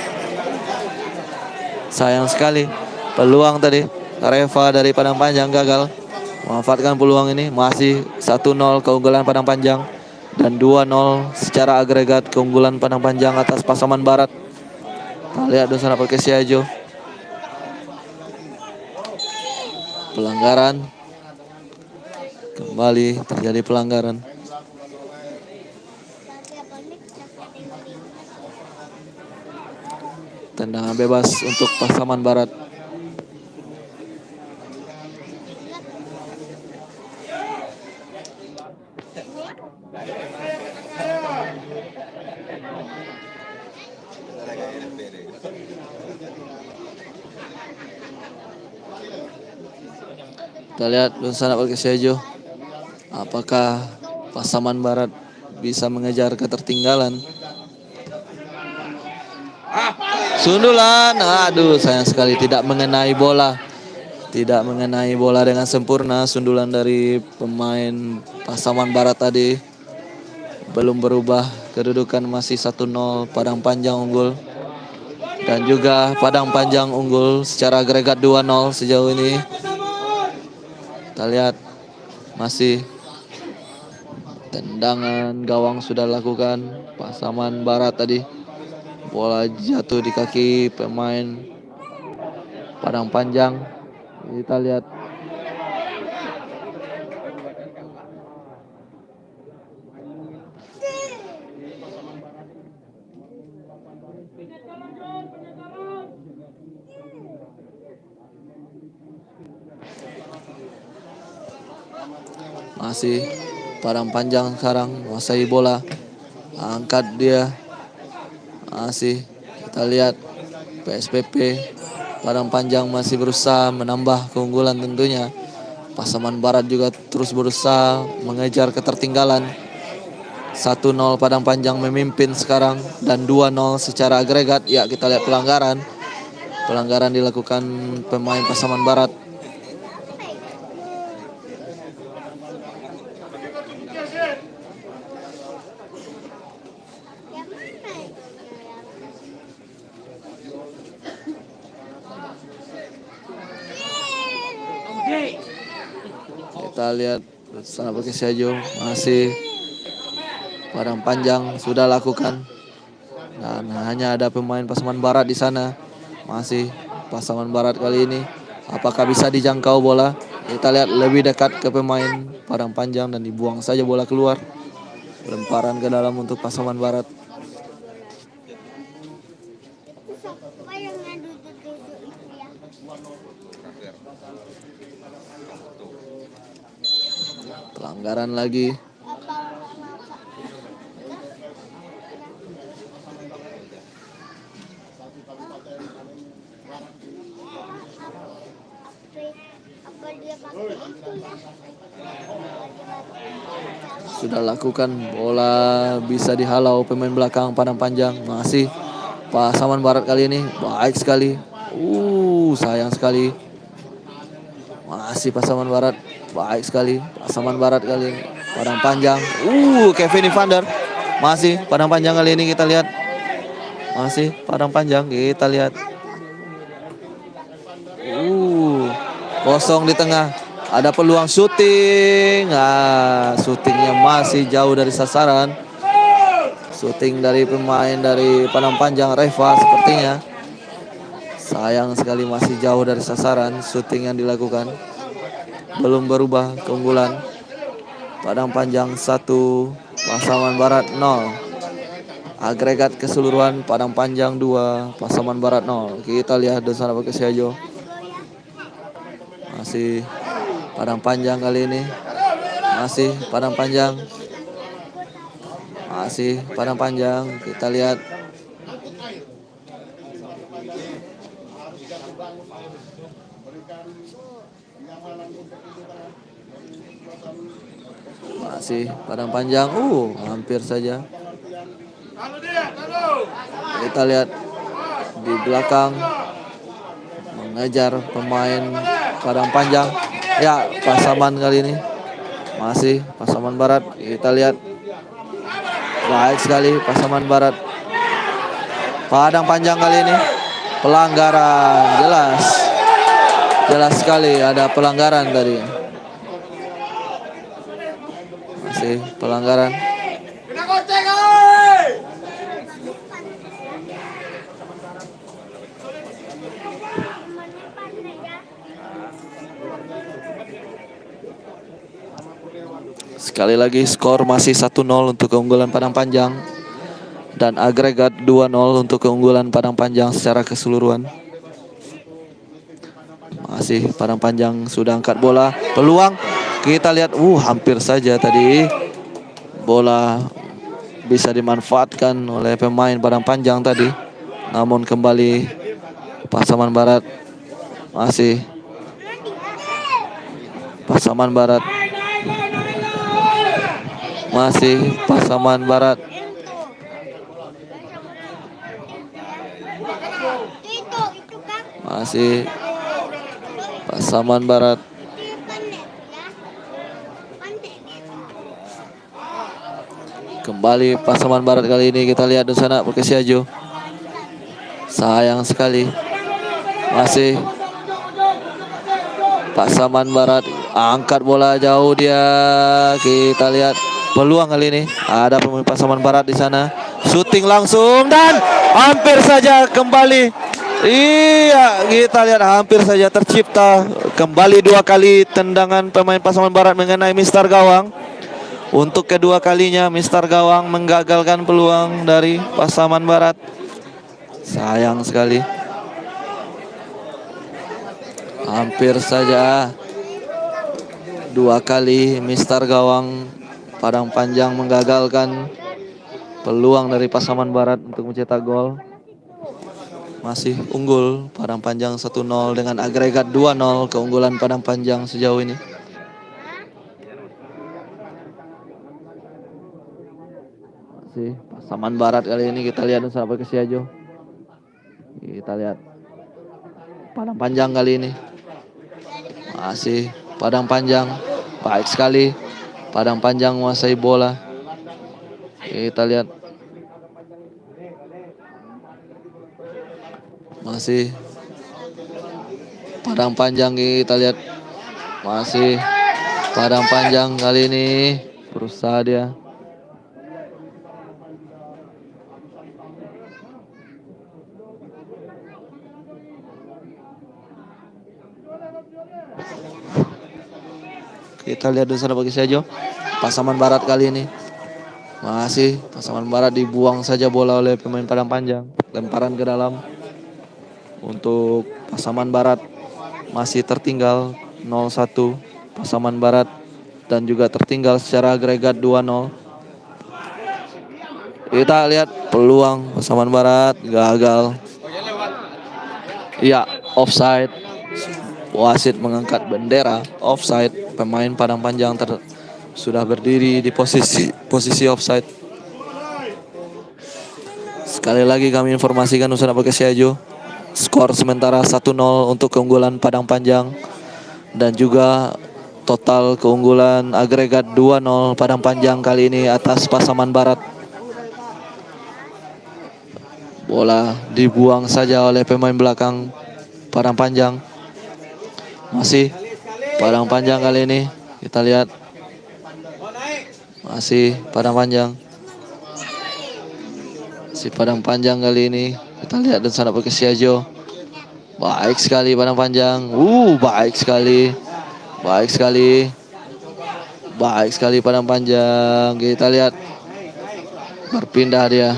Sayang sekali. Peluang tadi Reva dari Padang Panjang gagal memanfaatkan peluang ini. Masih 1-0 keunggulan Padang Panjang dan 2-0 secara agregat keunggulan Padang Panjang atas Pasaman Barat. Kita lihat Dunsana Perkesiajo. Pelanggaran. Kembali terjadi pelanggaran. Tendangan bebas untuk Pasaman Barat. Kita lihat Dunsana Perkesiajo. Apakah Pasaman Barat bisa mengejar ketertinggalan? Sundulan, sayang sekali tidak mengenai bola. Tidak mengenai bola dengan sempurna. Sundulan dari pemain Pasaman Barat tadi. Belum berubah kedudukan, masih 1-0. Padang Panjang unggul. Dan juga Padang Panjang unggul secara agregat 2-0 sejauh ini. Kita lihat masih tendangan gawang sudah lakukan Pasaman Barat tadi. Bola jatuh di kaki pemain Padang Panjang. Kita lihat. Masih Padang Panjang sekarang menguasai bola. Angkat dia. Masih kita lihat PSPP. Padang Panjang masih berusaha menambah keunggulan tentunya. Pasaman Barat juga terus berusaha mengejar ketertinggalan. 1-0 Padang Panjang memimpin sekarang dan 2-0 secara agregat. Ya, kita lihat pelanggaran. Pelanggaran dilakukan pemain Pasaman Barat. Kita lihat sana pakai Siajo masih Padang Panjang sudah lakukan dan hanya ada pemain Pasaman Barat di sana. Masih Pasaman Barat kali ini apakah bisa dijangkau bola? Kita lihat lebih dekat ke pemain Padang Panjang dan dibuang saja bola keluar. Lemparan ke dalam untuk Pasaman Barat. Pelanggaran lagi. Sudah lakukan, bola bisa dihalau pemain belakang Padang Panjang. Masih Pasaman Barat kali ini baik sekali. Sayang sekali. Masih Pasaman Barat baik sekali. Pasaman Barat kali ini Padang Panjang. Kevin Evander. Masih Padang Panjang kali ini kita lihat. Masih Padang Panjang kita lihat. Kosong di tengah. Ada peluang syuting. Syutingnya masih jauh dari sasaran. Syuting dari pemain dari Padang Panjang, Reva sepertinya. Sayang sekali masih jauh dari sasaran syuting yang dilakukan. Belum berubah keunggulan. Padang Panjang 1, Pasaman Barat 0. Agregat keseluruhan Padang Panjang 2, Pasaman Barat 0. Kita lihat di sana pakai Siajo. Masih Padang Panjang kali ini. Masih Padang Panjang. Masih Padang Panjang. Kita lihat. Masih Padang Panjang. Hampir saja. Kita lihat di belakang mengejar pemain Padang Panjang. Ya, Pasaman kali ini. Masih Pasaman Barat. Kita lihat. Baik sekali Pasaman Barat. Padang Panjang kali ini. Pelanggaran. Jelas sekali ada pelanggaran tadi. Masih pelanggaran. Sekali lagi skor masih 1-0 untuk keunggulan Padang Panjang. Dan agregat 2-0 untuk keunggulan Padang Panjang secara keseluruhan. Masih Padang Panjang sudah angkat bola. Peluang. Kita lihat. Hampir saja tadi. Bola bisa dimanfaatkan oleh pemain Padang Panjang tadi. Namun kembali Pasaman Barat. Masih Pasaman Barat. Masih Pasaman Barat. Masih Pasaman Barat. Kembali Pasaman Barat kali ini. Kita lihat di sana pakai Siajo. Sayang sekali. Masih Pasaman Barat angkat bola jauh dia. Kita lihat peluang kali ini. Ada pemain Pasaman Barat di sana. Syuting langsung dan hampir saja kembali Iya, kita lihat hampir saja tercipta kembali 2 kali tendangan pemain Pasaman Barat mengenai Mister Gawang. Untuk kedua kalinya Mister Gawang menggagalkan peluang dari Pasaman Barat. Sayang sekali. Hampir saja 2 kali Mister Gawang Padang Panjang menggagalkan peluang dari Pasaman Barat untuk mencetak gol. Masih unggul Padang Panjang 1-0 dengan agregat 2-0 keunggulan Padang Panjang sejauh ini. Masih Pasaman Barat kali ini kita lihat sampai ke Siajo. Kita lihat Padang Panjang kali ini. Masih Padang Panjang. Baik sekali Padang Panjang menguasai bola. Kita lihat masih Padang Panjang, kita lihat masih Padang Panjang kali ini berusaha dia. Kita lihat dulu sana bagi Sajo. Pasaman Barat kali ini masih Pasaman Barat dibuang saja bola oleh pemain Padang Panjang. Lemparan ke dalam untuk Pasaman Barat. Masih tertinggal 0-1 Pasaman Barat dan juga tertinggal secara agregat 2-0. Kita lihat peluang Pasaman Barat gagal. Iya, offside. Wasit mengangkat bendera offside. Pemain Padang Panjang sudah berdiri di posisi offside. Sekali lagi kami informasikan Nusantara Perkesiajo. Skor sementara 1-0 untuk keunggulan Padang Panjang dan juga total keunggulan agregat 2-0 Padang Panjang kali ini atas Pasaman Barat. Bola dibuang saja oleh pemain belakang Padang Panjang. Masih Padang Panjang kali ini kita lihat. Masih Padang Panjang. Si Padang Panjang kali ini kita lihat dan sana pakai Siajo. Baik sekali Padang Panjang. Baik sekali. Baik sekali. Baik sekali Padang Panjang. Kita lihat berpindah dia.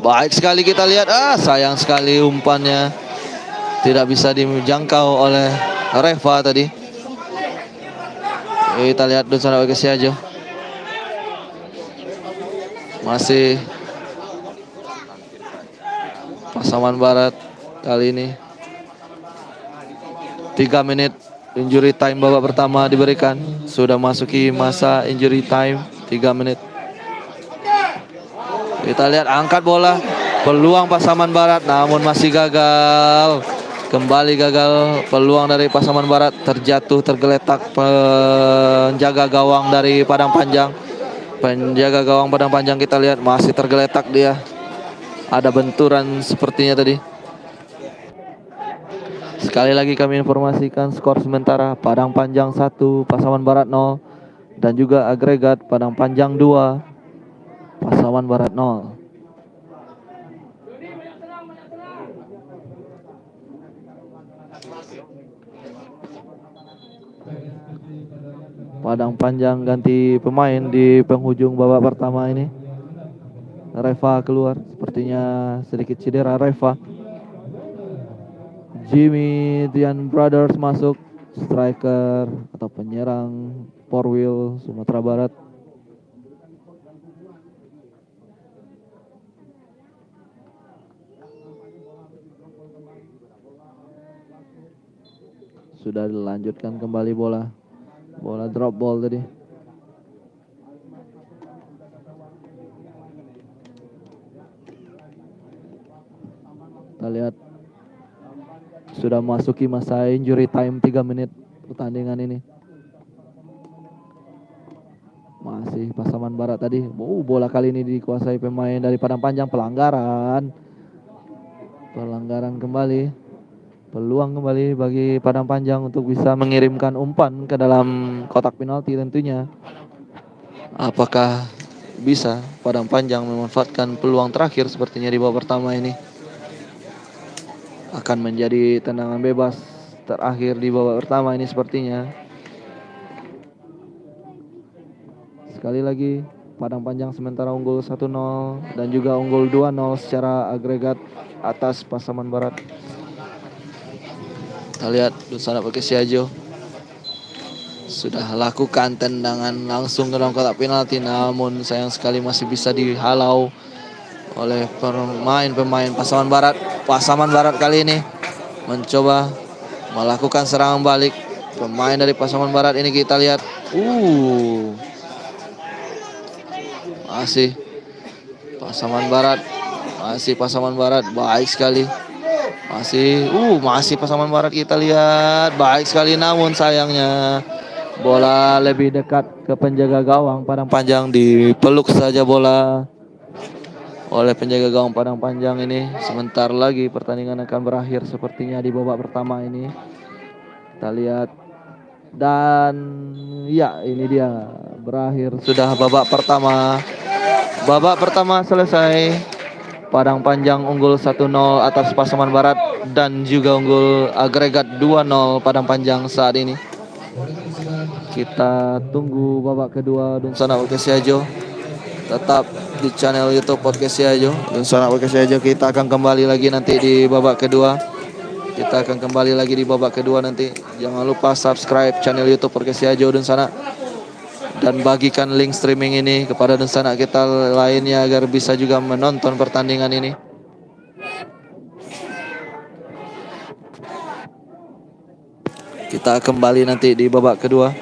Baik sekali kita lihat. Sayang sekali umpannya tidak bisa dijangkau oleh Reva tadi. Kita lihat dan sana pakai Siajo. Masih Pasaman Barat kali ini 3 menit injury time babak pertama diberikan. Sudah masuki masa injury time 3 menit. Kita lihat angkat bola. Peluang Pasaman Barat namun masih gagal. Kembali gagal peluang dari Pasaman Barat. Terjatuh tergeletak penjaga gawang dari Padang Panjang. Penjaga gawang Padang Panjang kita lihat masih tergeletak dia. Ada benturan sepertinya tadi. Sekali lagi kami informasikan skor sementara Padang Panjang 1, Pasaman Barat 0 dan juga agregat Padang Panjang 2, Pasaman Barat 0. Padang Panjang ganti pemain di penghujung babak pertama ini. Reva keluar, sepertinya sedikit cedera Reva. Jimmy Dian Brothers masuk, striker atau penyerang Porwil Sumatera Barat. Sudah dilanjutkan kembali bola drop ball tadi. Kita lihat sudah masuki masa injury time 3 menit pertandingan ini. Masih Pasaman Barat tadi. Bola kali ini dikuasai pemain dari Padang Panjang. Pelanggaran kembali. Peluang kembali bagi Padang Panjang untuk bisa mengirimkan umpan ke dalam kotak penalti tentunya. Apakah bisa Padang Panjang memanfaatkan peluang terakhir sepertinya di babak pertama ini? akan menjadi tendangan bebas terakhir di babak pertama ini sepertinya. Sekali lagi Padang Panjang sementara unggul 1-0 dan juga unggul 2-0 secara agregat atas Pasaman Barat. Kita lihat Dunsana Perkesiajo sudah lakukan tendangan langsung ke dalam kotak penalti, namun sayang sekali masih bisa dihalau oleh pemain Pasaman Barat. Pasaman Barat kali ini mencoba melakukan serangan balik. Pemain dari Pasaman Barat ini kita lihat masih Pasaman Barat baik sekali. Masih Pasaman Barat kita lihat baik sekali, namun sayangnya bola lebih dekat ke penjaga gawang Padang Panjang, dipeluk saja bola oleh penjaga gawang Padang Panjang ini. Sebentar lagi pertandingan akan berakhir sepertinya di babak pertama ini. Kita lihat dan ya ini dia berakhir sudah babak pertama. Babak pertama selesai. Padang Panjang unggul 1-0 atas Pasaman Barat dan juga unggul agregat 2-0 Padang Panjang saat ini. Kita tunggu babak kedua Dunsana Perkesiajo. Tetap di channel YouTube Perkesiajo. Dunsana Perkesiajo kita akan kembali lagi nanti di babak kedua. Nanti. Jangan lupa subscribe channel YouTube Perkesiajo Dunsana. Dan bagikan link streaming ini kepada Dunsana kita lainnya agar bisa juga menonton pertandingan ini. Kita kembali nanti di babak kedua.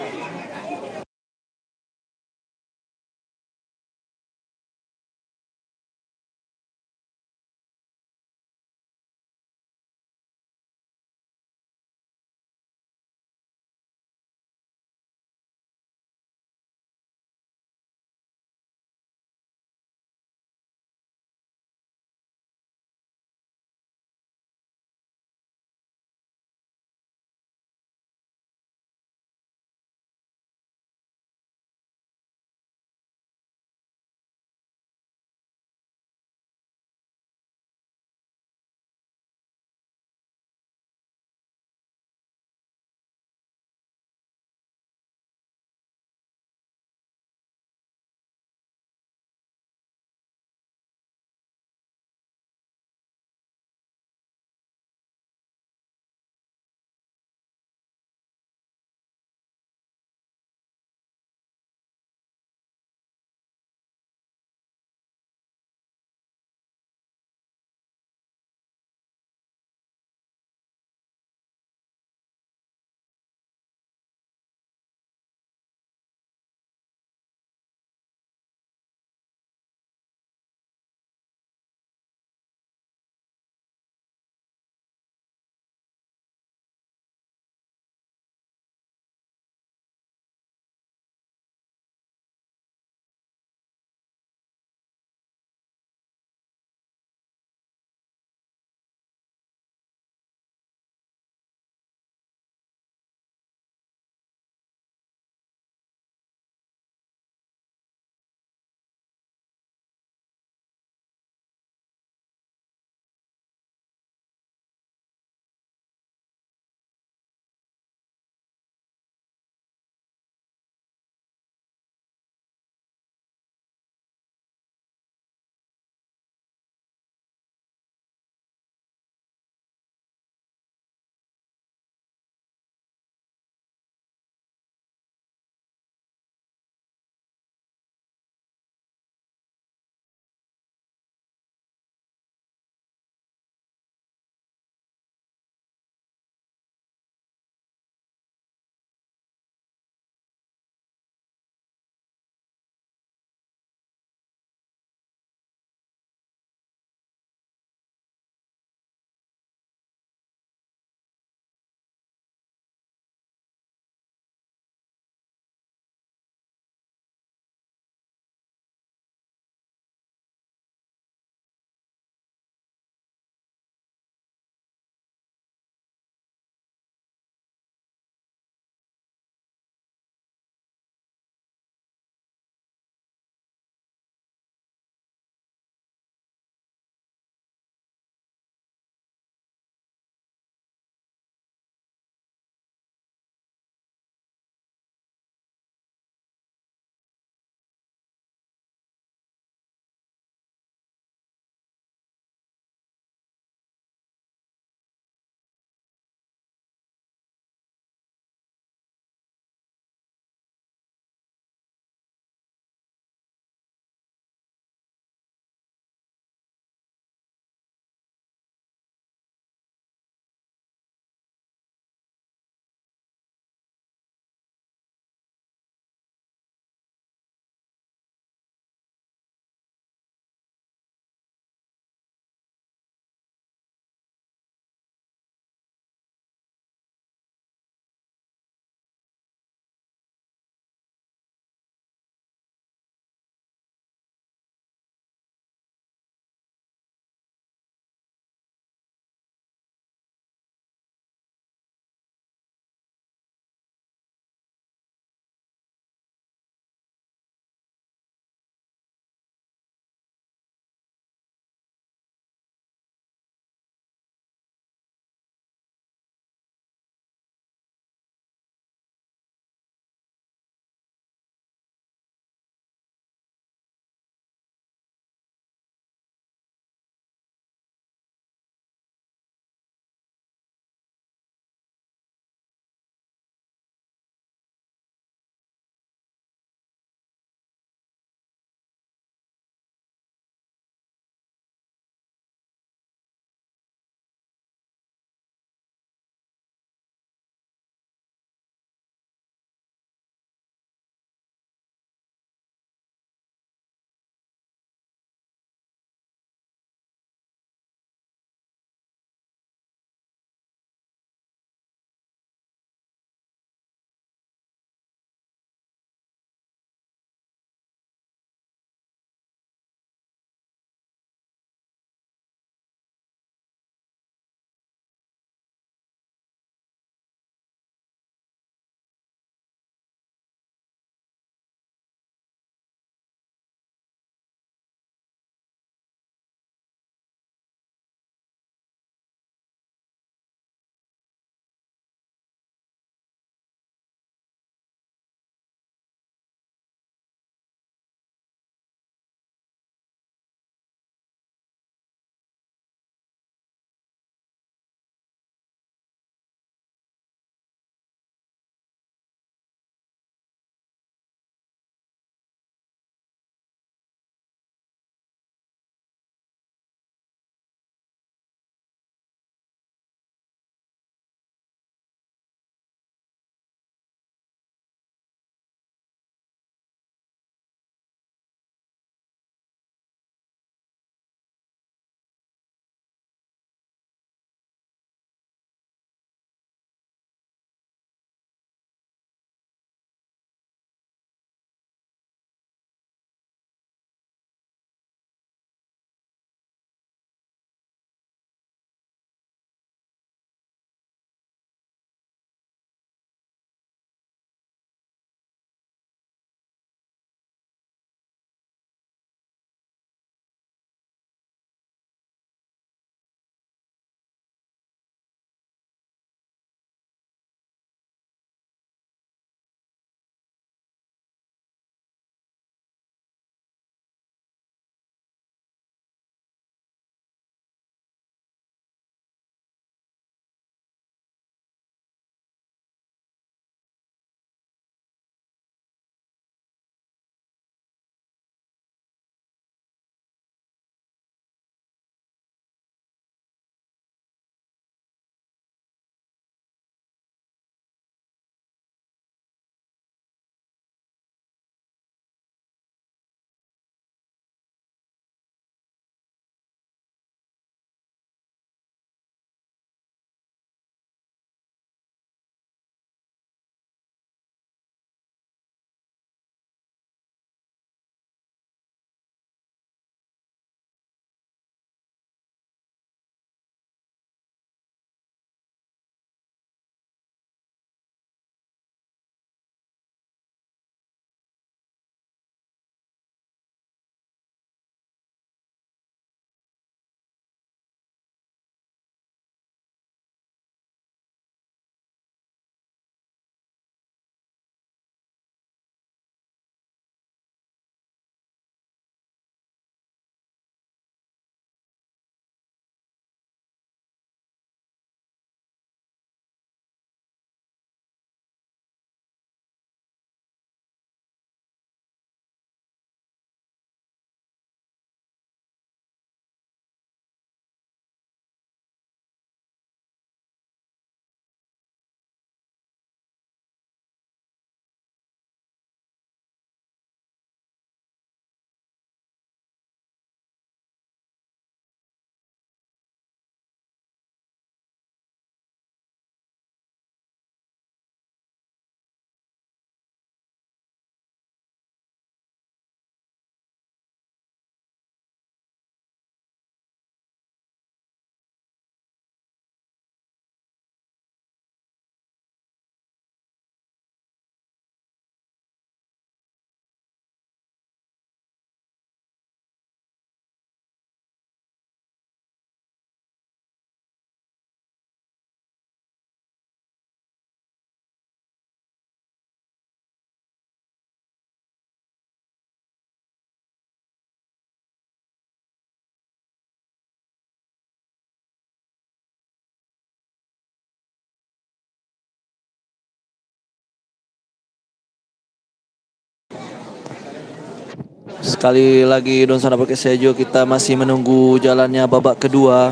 Sekali lagi Don Sana Perkesiajo, kita masih menunggu jalannya babak kedua.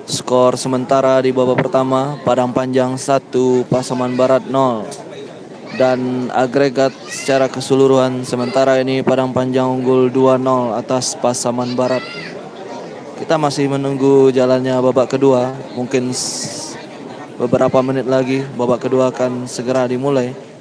Skor sementara di babak pertama, Padang Panjang 1, Pasaman Barat 0. Dan agregat secara keseluruhan sementara ini Padang Panjang unggul 2-0 atas Pasaman Barat. Kita masih menunggu jalannya babak kedua. Mungkin beberapa menit lagi babak kedua akan segera dimulai.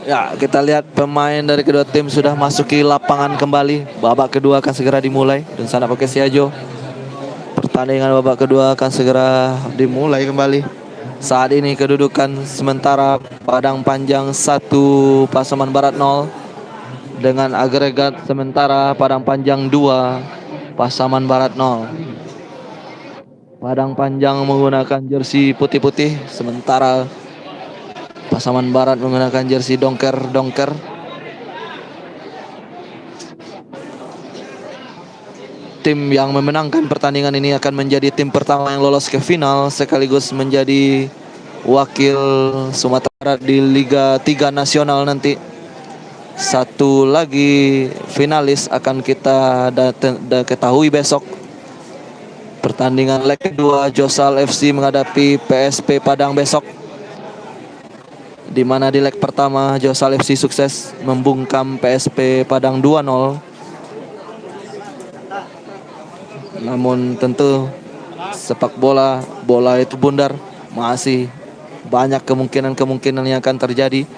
Ya, kita lihat pemain dari kedua tim sudah masuki lapangan kembali. Babak kedua akan segera dimulai. Dan Sana Perkesiajo, pertandingan babak kedua akan segera dimulai kembali. Saat ini kedudukan sementara Padang Panjang 1, Pasaman Barat 0. Dengan agregat sementara Padang Panjang 2, Pasaman Barat 0. Padang Panjang menggunakan jersey putih-putih, sementara Pasaman Barat menggunakan jersey dongker-dongker. Tim yang memenangkan pertandingan ini akan menjadi tim pertama yang lolos ke final, sekaligus menjadi wakil Sumatera Barat di Liga 3 Nasional nanti. Satu lagi finalis akan kita ketahui besok. Pertandingan leg kedua Josal FC menghadapi PSP Padang besok. di mana di leg pertama Josal FC sukses membungkam PSP Padang 2-0. Namun tentu sepak bola itu bundar, masih banyak kemungkinan yang akan terjadi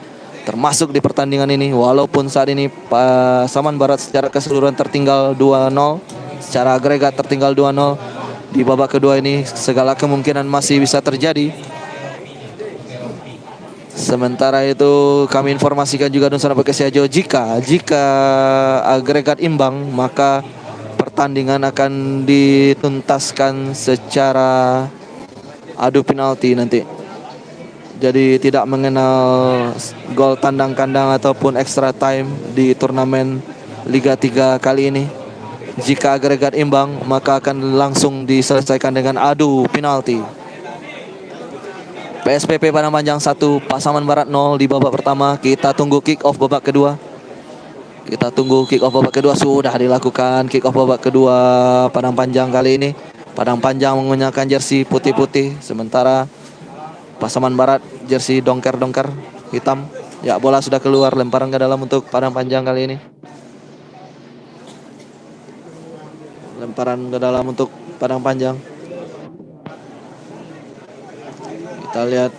termasuk di pertandingan ini. Walaupun saat ini Pasaman Barat secara keseluruhan tertinggal 2-0, secara agregat tertinggal 2-0, di babak kedua ini segala kemungkinan masih bisa terjadi. Sementara itu kami informasikan juga Nusa Bekasi Ajo, jika agregat imbang maka pertandingan akan dituntaskan secara adu penalti nanti. Jadi tidak mengenal gol tandang kandang ataupun extra time di turnamen Liga 3 kali ini. Jika agregat imbang maka akan langsung diselesaikan dengan adu penalti. PSPP Padang Panjang 1, Pasaman Barat 0 di babak pertama. Kita tunggu kick off babak kedua. Sudah dilakukan kick off babak kedua Padang Panjang kali ini. Padang Panjang menggunakan jersey putih-putih, sementara Pasaman Barat jersey dongker-dongker hitam. Ya, bola sudah keluar, lemparan ke dalam untuk Padang Panjang kali ini. Lemparan ke dalam untuk Padang Panjang. Kita lihat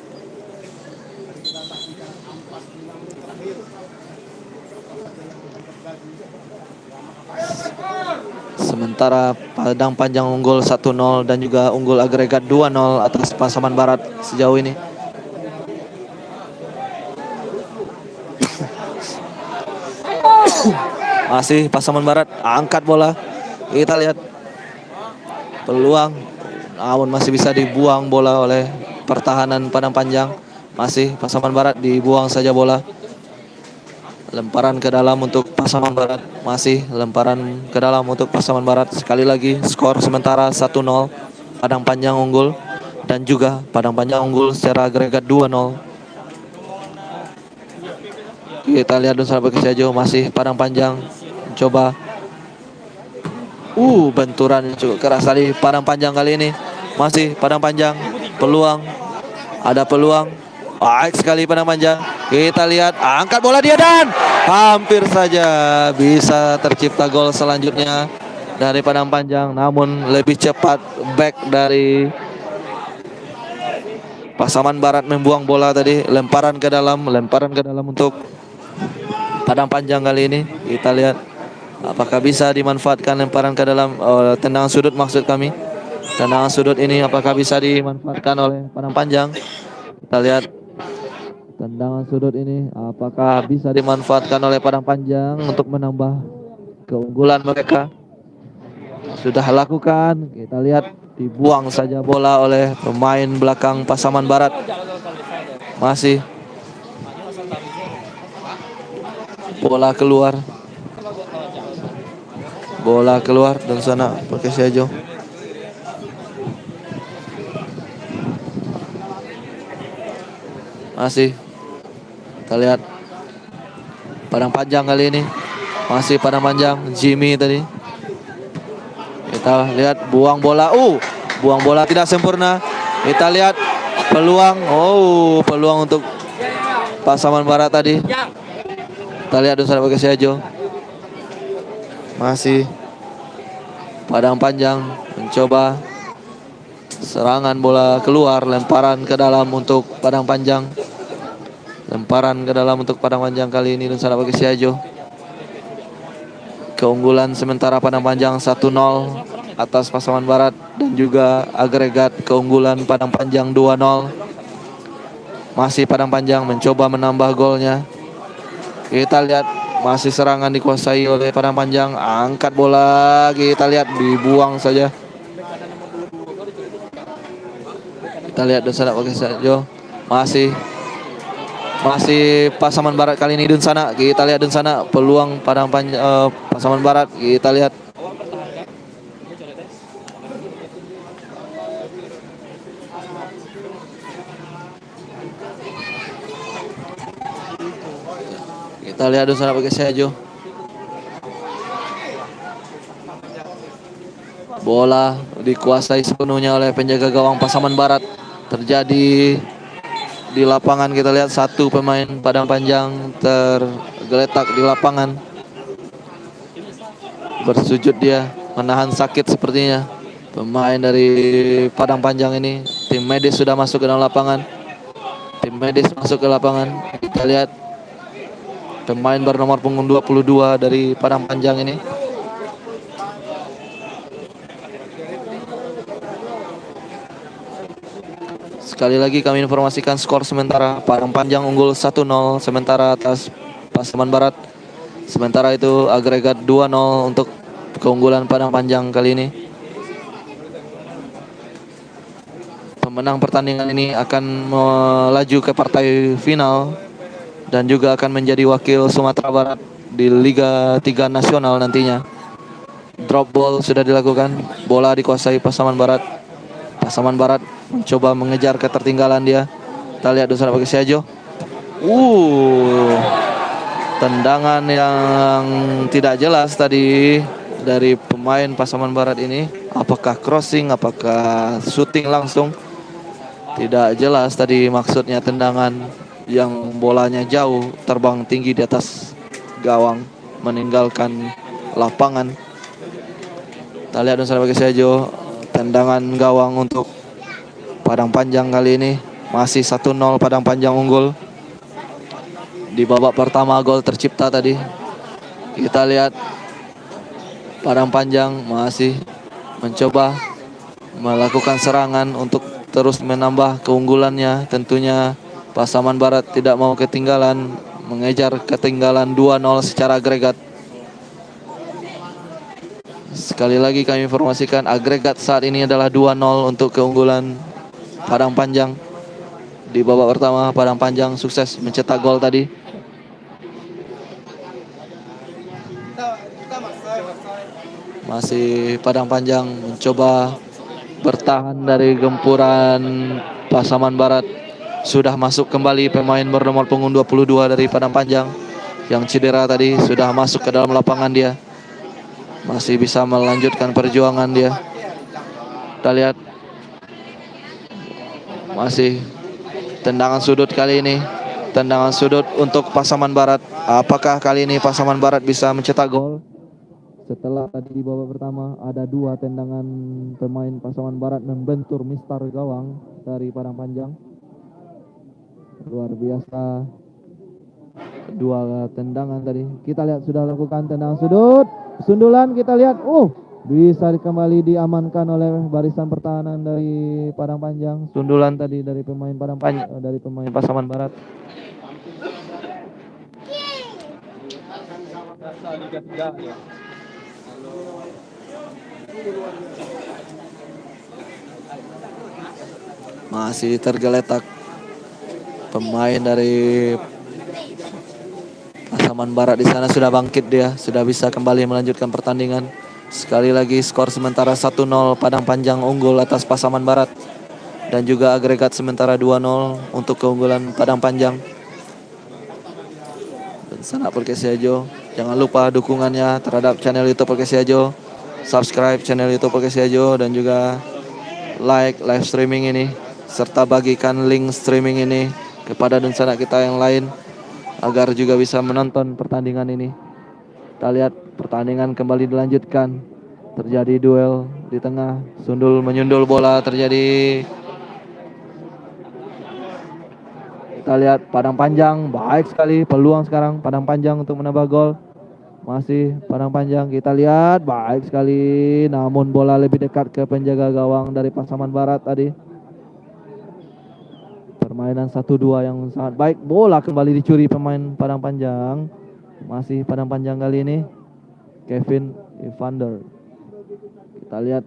sementara Padang Panjang unggul 1-0 dan juga unggul agregat 2-0 atas Pasaman Barat sejauh ini. Masih Pasaman Barat angkat bola. Kita lihat peluang, namun masih bisa dibuang bola oleh pertahanan Padang Panjang. Masih Pasaman Barat dibuang saja bola. Lemparan ke dalam untuk Pasaman Barat. Masih lemparan ke dalam untuk Pasaman Barat. Sekali lagi skor sementara 1-0. Padang Panjang unggul. Dan juga Padang Panjang unggul secara agregat 2-0. Kita lihat Nusa Bekasi Ajo, masih Padang Panjang coba. Benturan cukup keras tadi Padang Panjang kali ini. Masih Padang Panjang, peluang. Ada peluang. Baik sekali Padang Panjang. Kita lihat, angkat bola dia dan hampir saja bisa tercipta gol selanjutnya dari Padang Panjang. Namun lebih cepat back dari Pasaman Barat membuang bola tadi. Lemparan ke dalam untuk Padang Panjang kali ini. Kita lihat apakah bisa dimanfaatkan lemparan ke dalam, tendangan sudut maksud kami. Tendangan sudut ini apakah bisa dimanfaatkan oleh Padang Panjang. Kita lihat tendangan sudut ini apakah bisa dimanfaatkan oleh Padang Panjang untuk menambah keunggulan mereka. Sudah lakukan. Kita lihat dibuang saja bola oleh pemain belakang Pasaman Barat. Masih bola keluar dan sana Bekasi Ajo. Masih kita lihat Padang Panjang kali ini. Masih Padang Panjang, Jimmy tadi. Kita lihat buang bola. Buang bola tidak sempurna. Kita lihat peluang. Peluang untuk Pasaman Barat tadi. Kita lihat Nusa Bekasi Ajo. Masih Padang Panjang mencoba serangan bola keluar, lemparan ke dalam untuk Padang Panjang. Lemparan ke dalam untuk Padang Panjang kali ini Nusa Bekasi Ajo. Keunggulan sementara Padang Panjang 1-0 atas Pasaman Barat dan juga agregat keunggulan Padang Panjang 2-0. Masih Padang Panjang mencoba menambah golnya. Kita lihat masih serangan dikuasai oleh Padang Panjang. Angkat bola, kita lihat dibuang saja. Kita lihat Nusa Bekasi Ajo. Masih Pasaman Barat kali ini Dunsana. Kita lihat Dunsana, peluang Padang Panjang, Pasaman Barat. Kita lihat Nusa Bekasi Ajo. Bola dikuasai sepenuhnya oleh penjaga gawang Pasaman Barat. Terjadi di lapangan. Kita lihat satu pemain Padang Panjang tergeletak di lapangan. Bersujud dia, menahan sakit sepertinya. Pemain dari Padang Panjang ini. Tim medis sudah masuk ke dalam lapangan. Tim medis masuk ke lapangan. Kita lihat pemain bernomor punggung 22 dari Padang Panjang ini. Sekali lagi kami informasikan skor sementara Padang Panjang unggul 1-0 sementara atas Pasaman Barat. Sementara itu agregat 2-0 untuk keunggulan Padang Panjang kali ini. Pemenang pertandingan ini akan melaju ke partai final dan juga akan menjadi wakil Sumatera Barat di Liga 3 Nasional nantinya. Drop ball sudah dilakukan, bola dikuasai Pasaman Barat. Pasaman Barat mencoba mengejar ketertinggalan dia. Kita lihat Dunsana Pakesiajo. Tendangan yang tidak jelas tadi dari pemain Pasaman Barat ini. Apakah crossing, apakah shooting langsung? Tidak jelas tadi maksudnya tendangan yang bolanya jauh terbang tinggi di atas gawang meninggalkan lapangan. Kita lihat Dunsana Pakesiajo, tendangan gawang untuk Padang Panjang kali ini. Masih 1-0 Padang Panjang unggul. Di babak pertama gol tercipta tadi. Kita lihat Padang Panjang masih mencoba melakukan serangan untuk terus menambah keunggulannya. Tentunya Pasaman Barat tidak mau ketinggalan, mengejar ketinggalan 2-0 secara agregat. Sekali lagi kami informasikan agregat saat ini adalah 2-0 untuk keunggulan Padang Panjang. Di babak pertama Padang Panjang sukses mencetak gol tadi. Masih Padang Panjang mencoba bertahan dari gempuran Pasaman Barat. Sudah masuk kembali pemain bernomor punggung 22 dari Padang Panjang yang cedera tadi, sudah masuk ke dalam lapangan dia. Masih bisa melanjutkan perjuangan dia. Kita lihat masih tendangan sudut kali ini. Tendangan sudut untuk Pasaman Barat. Apakah kali ini Pasaman Barat bisa mencetak gol? Setelah tadi di babak pertama ada 2 tendangan pemain Pasaman Barat membentur mistar gawang dari Padang Panjang. Luar biasa. 2 tendangan tadi. Kita lihat sudah lakukan tendangan sudut. Sundulan kita lihat. Bisa kembali diamankan oleh barisan pertahanan dari Padang Panjang. Sundulan tadi dari pemain Padang Panjang, dari pemain Pasaman Barat. Masih tergeletak pemain dari Pasaman Barat di sana. Sudah bangkit dia, sudah bisa kembali melanjutkan pertandingan. Sekali lagi skor sementara 1-0 Padang Panjang unggul atas Pasaman Barat. Dan juga agregat sementara 2-0 untuk keunggulan Padang Panjang. Dan sana Pakesiajo, jangan lupa dukungannya terhadap channel YouTube Pakesiajo. Subscribe channel YouTube Pakesiajo dan juga like live streaming ini, serta bagikan link streaming ini kepada dunsana kita yang lain agar juga bisa menonton pertandingan ini. Kita lihat pertandingan kembali dilanjutkan. Terjadi duel di tengah, sundul menyundul bola terjadi. Kita lihat Padang Panjang, baik sekali peluang sekarang Padang Panjang untuk menambah gol. Masih Padang Panjang, kita lihat baik sekali, namun bola lebih dekat ke penjaga gawang dari Pasaman Barat tadi. Permainan 1-2 yang sangat baik. Bola kembali dicuri pemain Padang Panjang. Masih Padang Panjang kali ini Kevin Evander. Kita lihat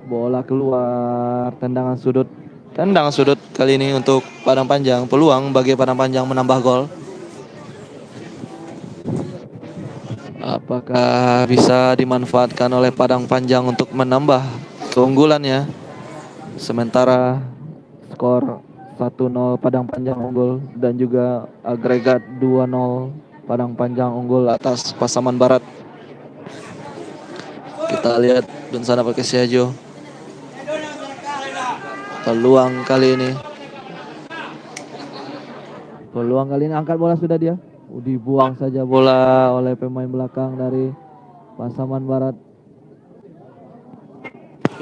bola keluar, tendangan sudut. Tendangan sudut kali ini untuk Padang Panjang. Peluang bagi Padang Panjang menambah gol. Apakah bisa dimanfaatkan oleh Padang Panjang untuk menambah keunggulannya? Sementara skor 1-0 Padang Panjang unggul dan juga agregat 2-0 Padang Panjang unggul atas Pasaman Barat. Kita lihat Dunsana Pakesiajo. Peluang kali ini Peluang kali ini angkat bola sudah dia. Dibuang saja bola oleh pemain belakang dari Pasaman Barat.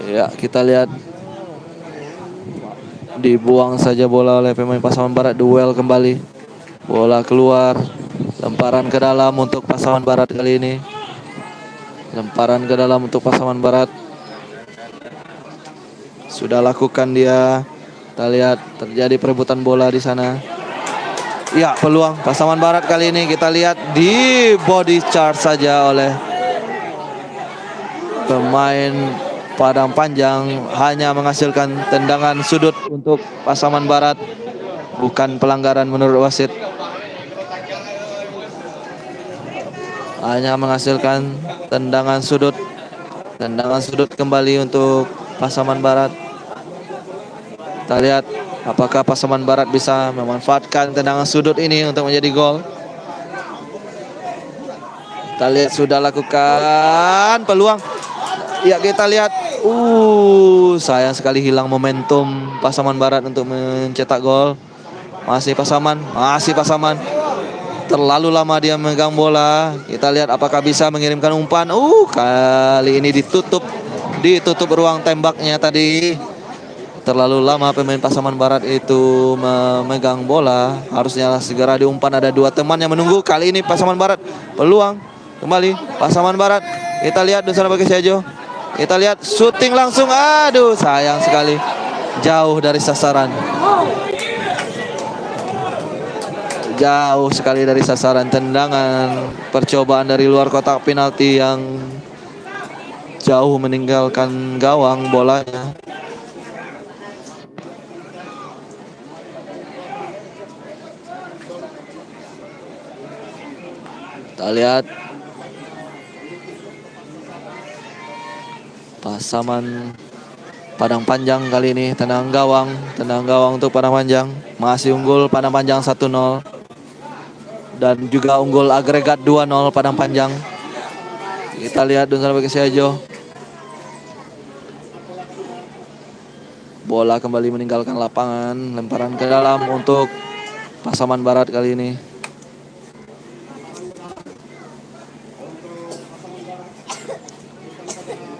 Ya, kita lihat dibuang saja bola oleh pemain Pasaman Barat. Duel kembali. Bola keluar. Lemparan ke dalam untuk Pasaman Barat kali ini. Lemparan ke dalam untuk Pasaman Barat. Sudah lakukan dia. Kita lihat terjadi perebutan bola di sana. Ya, peluang Pasaman Barat kali ini kita lihat di body charge saja oleh pemain Padang Panjang, hanya menghasilkan tendangan sudut untuk Pasaman Barat, bukan pelanggaran menurut wasit. Hanya menghasilkan tendangan sudut. Tendangan sudut kembali untuk Pasaman Barat. Kita lihat apakah Pasaman Barat bisa memanfaatkan tendangan sudut ini untuk menjadi gol. Kita lihat sudah lakukan peluang. Ya, kita lihat. Sayang sekali hilang momentum Pasaman Barat untuk mencetak gol. Masih Pasaman. Terlalu lama dia memegang bola. Kita lihat apakah bisa mengirimkan umpan. Kali ini ditutup ruang tembaknya tadi. Terlalu lama pemain Pasaman Barat itu memegang bola. Harusnya segera diumpan, ada dua teman yang menunggu. Kali ini Pasaman Barat peluang kembali Pasaman Barat. Kita lihat di sana bagi Sejo. Kita lihat syuting langsung. Aduh, sayang sekali. Jauh dari sasaran. Jauh sekali dari sasaran. Tendangan percobaan dari luar kotak penalti yang jauh meninggalkan gawang bolanya. Kita lihat Pasaman Padang Panjang kali ini tendangan gawang untuk Padang Panjang. Masih unggul Padang Panjang 1-0. Dan juga unggul agregat 2-0 Padang Panjang. Kita lihat Dunsana bagi Sejo. Bola kembali meninggalkan lapangan. Lemparan ke dalam untuk Pasaman Barat kali ini.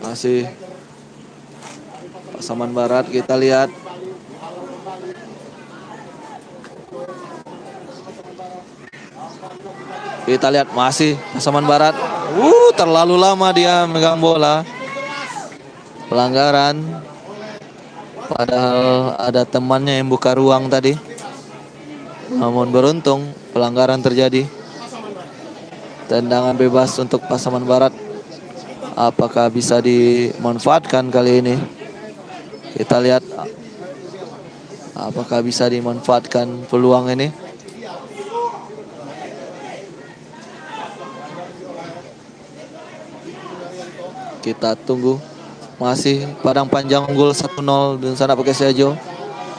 Masih Pasaman Barat, kita lihat. Kita lihat masih Pasaman Barat. Terlalu lama dia megang bola. Pelanggaran. Padahal ada temannya yang buka ruang tadi. Namun beruntung pelanggaran terjadi. Tendangan bebas untuk Pasaman Barat. Apakah bisa dimanfaatkan kali ini? Kita lihat apakah bisa dimanfaatkan peluang ini. Kita tunggu. Masih Padang Panjang unggul 1-0 dan sana pakai Sejo.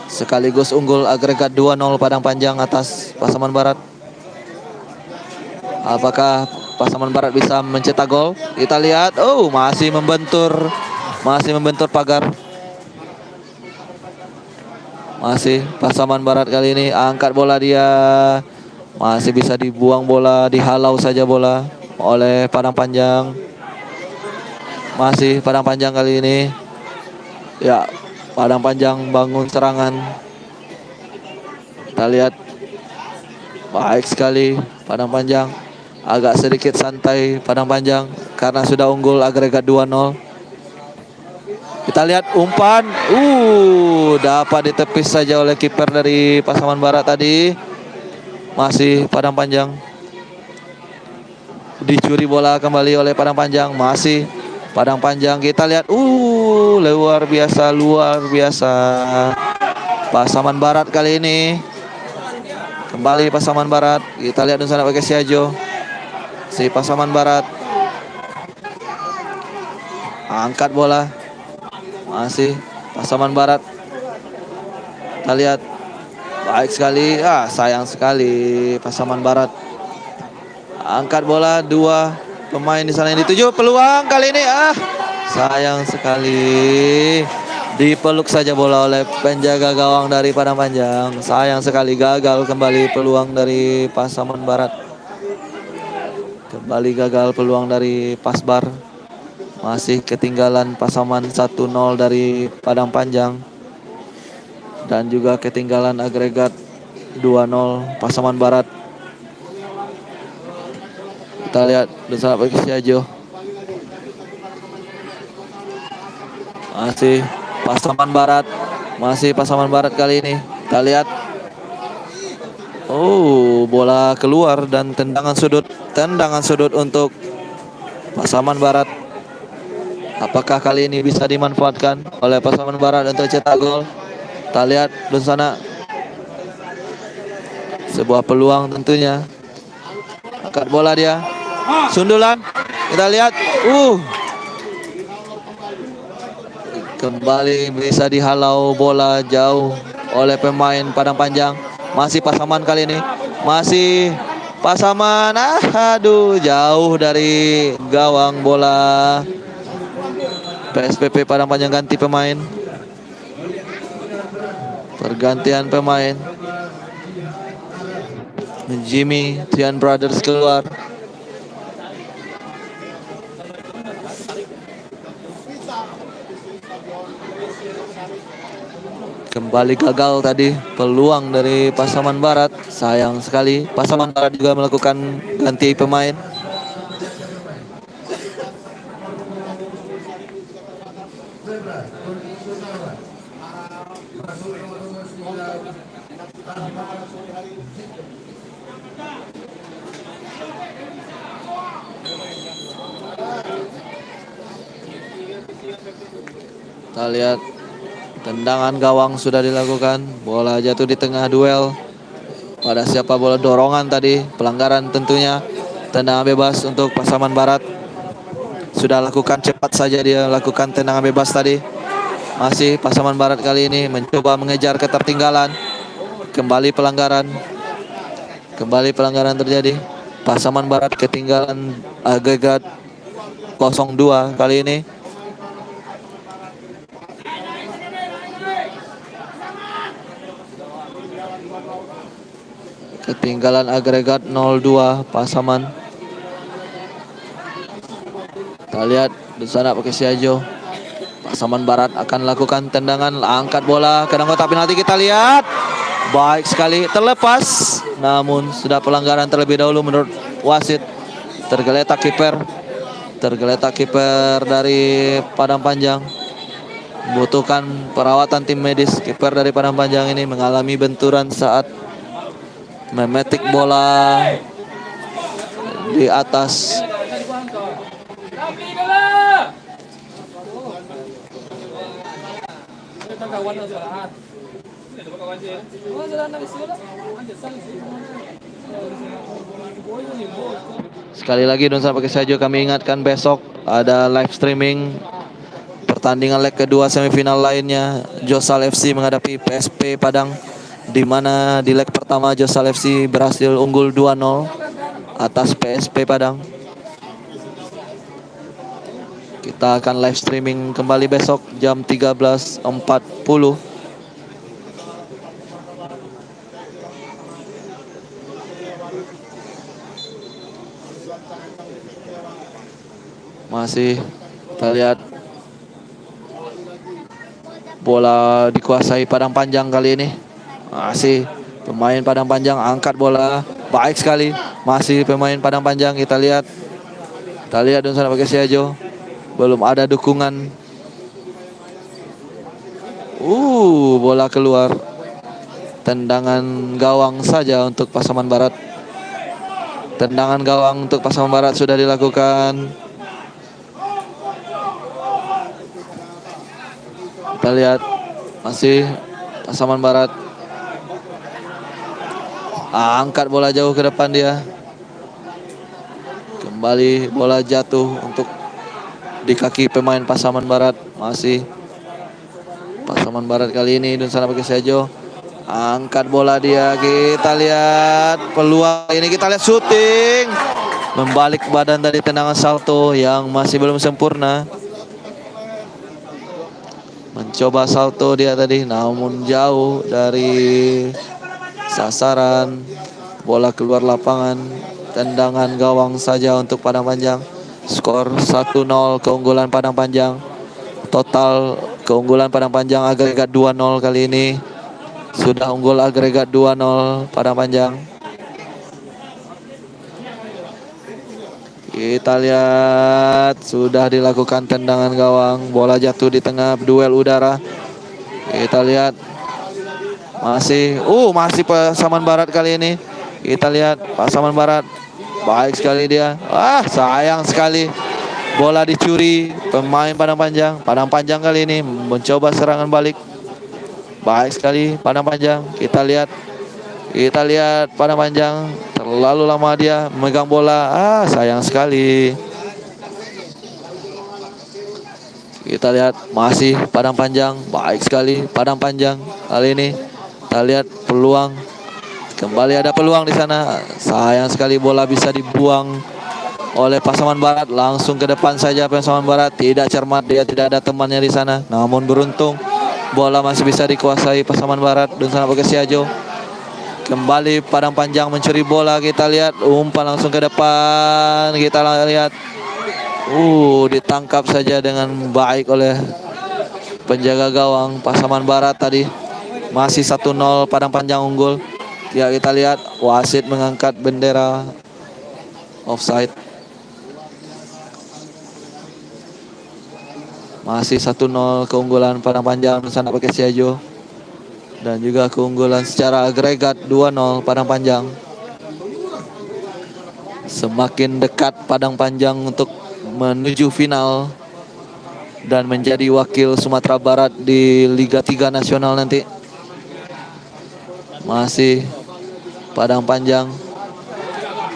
Sekaligus unggul agregat 2-0 Padang Panjang atas Pasaman Barat. Apakah Pasaman Barat bisa mencetak gol? Kita lihat. Masih membentur pagar. Masih Pasaman Barat kali ini angkat bola dia. Masih bisa dibuang bola, dihalau saja bola oleh Padang Panjang. Masih Padang Panjang kali ini. Ya, Padang Panjang bangun serangan. Kita lihat. Baik sekali Padang Panjang. Agak sedikit santai Padang Panjang karena sudah unggul agregat 2-0. Kita lihat umpan. Dapat ditepis saja oleh kiper dari Pasaman Barat tadi. Masih Padang Panjang. Dicuri bola kembali oleh Padang Panjang. Masih Padang Panjang. Kita lihat. Luar biasa. Pasaman Barat kali ini. Kembali Pasaman Barat. Kita lihat di sana pakai Sejo. Si Pasaman Barat angkat bola. Masih Pasaman Barat. Kita lihat. Baik sekali. Sayang sekali Pasaman Barat. Angkat bola. Dua pemain di sana yang dituju. Peluang kali ini. Sayang sekali. Dipeluk saja bola oleh penjaga gawang dari Padang Panjang. Sayang sekali gagal kembali peluang dari Pasaman Barat. Kembali gagal peluang dari Pasbar. Masih ketinggalan Pasaman 1-0 dari Padang Panjang. Dan juga ketinggalan agregat 2-0 Pasaman Barat. Kita lihat bersama bagi Siajo. Masih Pasaman Barat. Masih Pasaman Barat kali ini. Kita lihat. Oh, bola keluar dan tendangan sudut. Tendangan sudut untuk Pasaman Barat. Apakah kali ini bisa dimanfaatkan oleh Pasaman Barat untuk cetak gol? Kita lihat di sana. Sebuah peluang tentunya. Angkat bola dia. Sundulan. Kita lihat. Kembali bisa dihalau bola jauh oleh pemain Padang Panjang. Masih Pasaman kali ini. Masih Pasaman. Aduh, jauh dari gawang bola. PSPP Padang Panjang ganti pemain. Pergantian pemain. Jimmy Tian Brothers keluar. Kembali gagal tadi peluang dari Pasaman Barat. Sayang sekali. Pasaman Barat juga melakukan ganti pemain. Kita lihat tendangan gawang sudah dilakukan. Bola jatuh di tengah duel. Pada siapa bola dorongan tadi. Pelanggaran tentunya. Tendangan bebas untuk Pasaman Barat. Sudah lakukan cepat saja dia lakukan tendangan bebas tadi. Masih Pasaman Barat kali ini mencoba mengejar ketertinggalan. Kembali pelanggaran. Kembali pelanggaran terjadi. Pasaman Barat ketinggalan agregat 0-2 kali ini. Ketinggalan agregat 0-2 Pasaman. Kita lihat di sana pakai Siajo. Pasaman Barat akan lakukan tendangan, angkat bola ke dalam kotak penalti. Kita lihat. Baik sekali, terlepas. Namun sudah pelanggaran terlebih dahulu menurut wasit. Tergeletak kiper. Tergeletak kiper dari Padang Panjang. Membutuhkan perawatan tim medis. Kiper dari Padang Panjang ini mengalami benturan saat memetik bola di atas. Sekali lagi Don pakai Sajo, kami ingatkan besok ada live streaming pertandingan leg kedua semifinal lainnya. Josal FC menghadapi PSP Padang, di mana di leg pertama Josal FC berhasil unggul 2-0 atas PSP Padang. Kita akan live streaming kembali besok jam 13.40. Masih kita lihat bola dikuasai Padang Panjang kali ini. Masih pemain Padang Panjang angkat bola baik sekali. Masih pemain Padang Panjang, kita lihat Don sana pakai Siajo. Belum ada dukungan. Bola keluar. Tendangan gawang saja untuk Pasaman Barat. Tendangan gawang untuk Pasaman Barat sudah dilakukan. Kita lihat masih Pasaman Barat. Angkat bola jauh ke depan dia. Kembali bola jatuh untuk di kaki pemain Pasaman Barat. Masih Pasaman Barat kali ini dan sana pakai Sejo. Angkat bola dia. Kita lihat peluang ini, kita lihat syuting. Membalik badan tadi, tendangan salto yang masih belum sempurna. Mencoba salto dia tadi, namun jauh dari sasaran. Bola keluar lapangan. Tendangan gawang saja untuk Padang Panjang. Skor 1-0 keunggulan Padang Panjang. Total keunggulan Padang Panjang agregat 2-0 kali ini. Sudah unggul agregat 2-0 Padang Panjang. Kita lihat sudah dilakukan tendangan gawang. Bola jatuh di tengah duel udara. Kita lihat masih Pasaman Barat kali ini. Kita lihat Pasaman Barat. Baik sekali dia. Sayang sekali. Bola dicuri pemain Padang Panjang. Padang Panjang kali ini mencoba serangan balik. Baik sekali Padang Panjang. Kita lihat Padang Panjang terlalu lama dia memegang bola. Sayang sekali. Kita lihat masih Padang Panjang. Baik sekali Padang Panjang kali ini. Kita lihat peluang. Kembali ada peluang di sana. Sayang sekali bola bisa dibuang oleh Pasaman Barat. Langsung ke depan saja Pasaman Barat. Tidak cermat, dia tidak ada temannya di sana. Namun beruntung bola masih bisa dikuasai Pasaman Barat dan sana pakai Siajo. Kembali Padang Panjang mencuri bola. Kita lihat umpan langsung ke depan. Kita lihat ditangkap saja dengan baik oleh penjaga gawang Pasaman Barat tadi. Masih 1-0 Padang Panjang unggul. Ya, kita lihat wasit mengangkat bendera offside. Masih 1-0 keunggulan Padang Panjang sana pakai Siajo. Dan juga keunggulan secara agregat 2-0 Padang Panjang. Semakin dekat Padang Panjang untuk menuju final dan menjadi wakil Sumatera Barat di Liga 3 Nasional nanti. Masih Padang Panjang.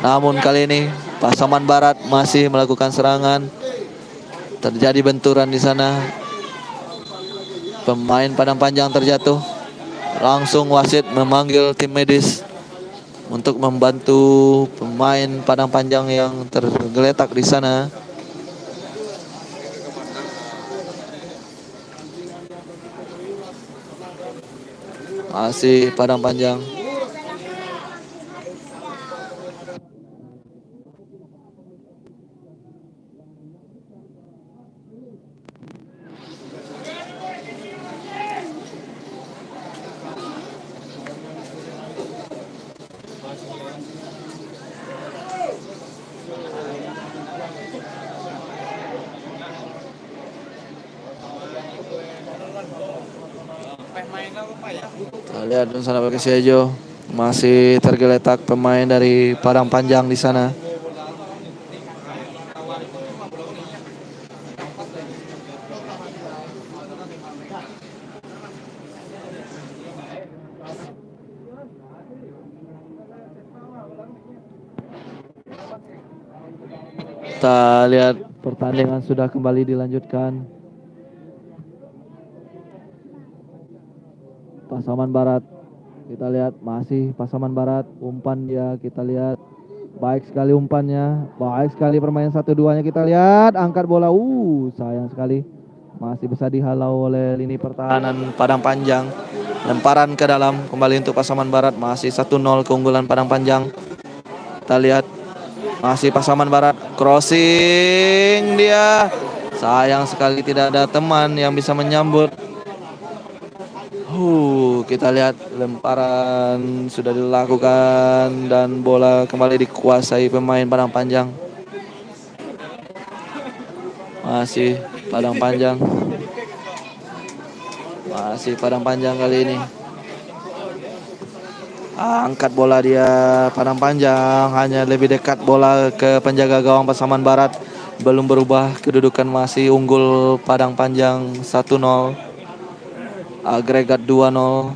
Namun kali ini Pasaman Barat masih melakukan serangan. Terjadi benturan di sana. Pemain Padang Panjang terjatuh. Langsung wasit memanggil tim medis untuk membantu pemain Padang Panjang yang tergeletak di sana. Masih Padang Panjang. Kita lihat di sana pakai Siajo. Masih tergeletak pemain dari Padang Panjang di sana. Kita lihat pertandingan sudah kembali dilanjutkan. Pasaman Barat. Kita lihat masih Pasaman Barat. Umpan dia kita lihat. Baik sekali umpannya. Baik sekali permainan 1-2-nya kita lihat. Angkat bola. Sayang sekali. Masih bisa dihalau oleh lini pertahanan Padang Panjang. Lemparan ke dalam kembali untuk Pasaman Barat. Masih 1-0 keunggulan Padang Panjang. Kita lihat masih Pasaman Barat. Crossing dia. Sayang sekali tidak ada teman yang bisa menyambut. Kita lihat lemparan sudah dilakukan dan bola kembali dikuasai pemain Padang Panjang. Masih Padang Panjang. Masih Padang Panjang kali ini. Angkat bola dia Padang Panjang, hanya lebih dekat bola ke penjaga gawang Pasaman Barat. Belum berubah kedudukan, masih unggul Padang Panjang 1-0. Agregat 2-0.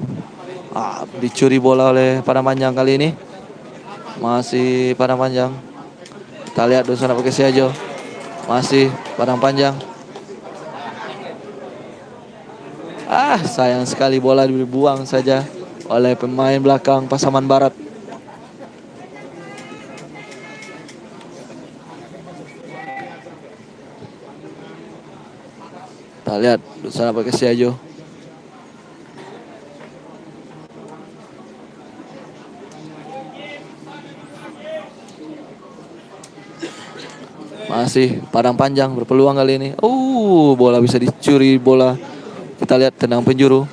Dicuri bola oleh Padang Panjang kali ini. Masih Padang Panjang. Kita lihat dulu sana pakai Siajo. Masih Padang Panjang. Sayang sekali bola dibuang saja oleh pemain belakang Pasaman Barat. Kita lihat di sana pakai Siajo. Masih Padang Panjang berpeluang kali ini. Bola bisa dicuri bola. Kita lihat tendang penjuru.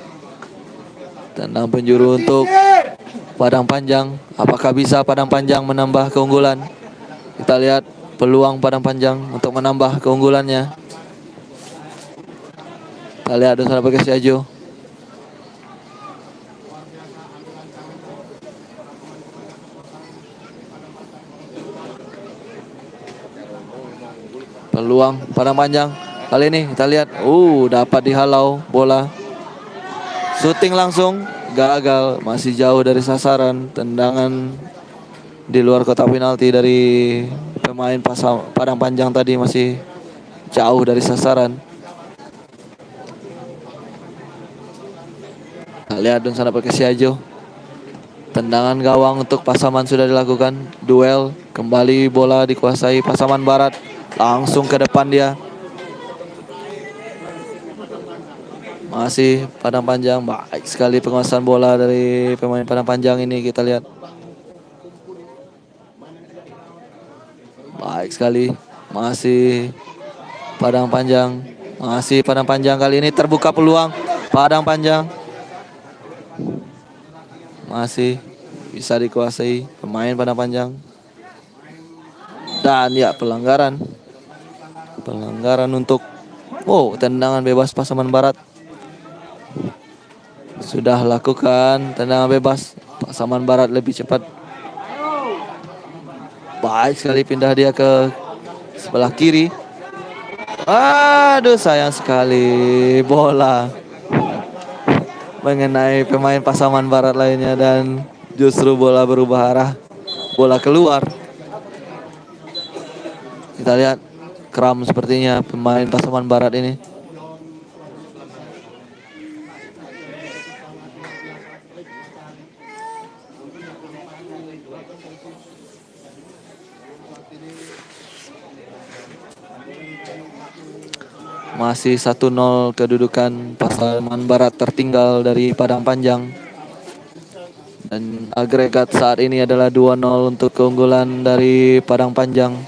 Tendang penjuru untuk Padang Panjang. Apakah bisa Padang Panjang menambah keunggulan? Kita lihat peluang Padang Panjang untuk menambah keunggulannya. Kita lihat di sana pakai Siajo. Peluang Padang Panjang. Kali ini kita lihat. Dapat dihalau bola. Shooting langsung. Gagal. Masih jauh dari sasaran. Tendangan di luar kotak penalti dari pemain Padang Panjang tadi masih jauh dari sasaran. Kita lihat dan sana pakai Siajo. Tendangan gawang untuk Pasaman sudah dilakukan. Duel. Kembali bola dikuasai Pasaman Barat. Langsung ke depan dia. Masih Padang Panjang. Baik sekali penguasaan bola dari pemain Padang Panjang ini. Kita lihat. Baik sekali. Masih Padang Panjang. Masih Padang Panjang kali ini terbuka peluang. Padang Panjang. Masih bisa dikuasai pemain Padang Panjang. Dan ya pelanggaran. Pelanggaran untuk tendangan bebas Pasaman Barat. Sudah lakukan tendangan bebas. Pasaman Barat lebih cepat. Baik sekali pindah dia ke sebelah kiri. Aduh sayang sekali bola mengenai pemain Pasaman Barat lainnya dan justru bola berubah arah. Bola keluar. Kita lihat kram sepertinya pemain Pasaman Barat ini. Masih 1-0 kedudukan Pasaman Barat tertinggal dari Padang Panjang. Dan agregat saat ini adalah 2-0 untuk keunggulan dari Padang Panjang.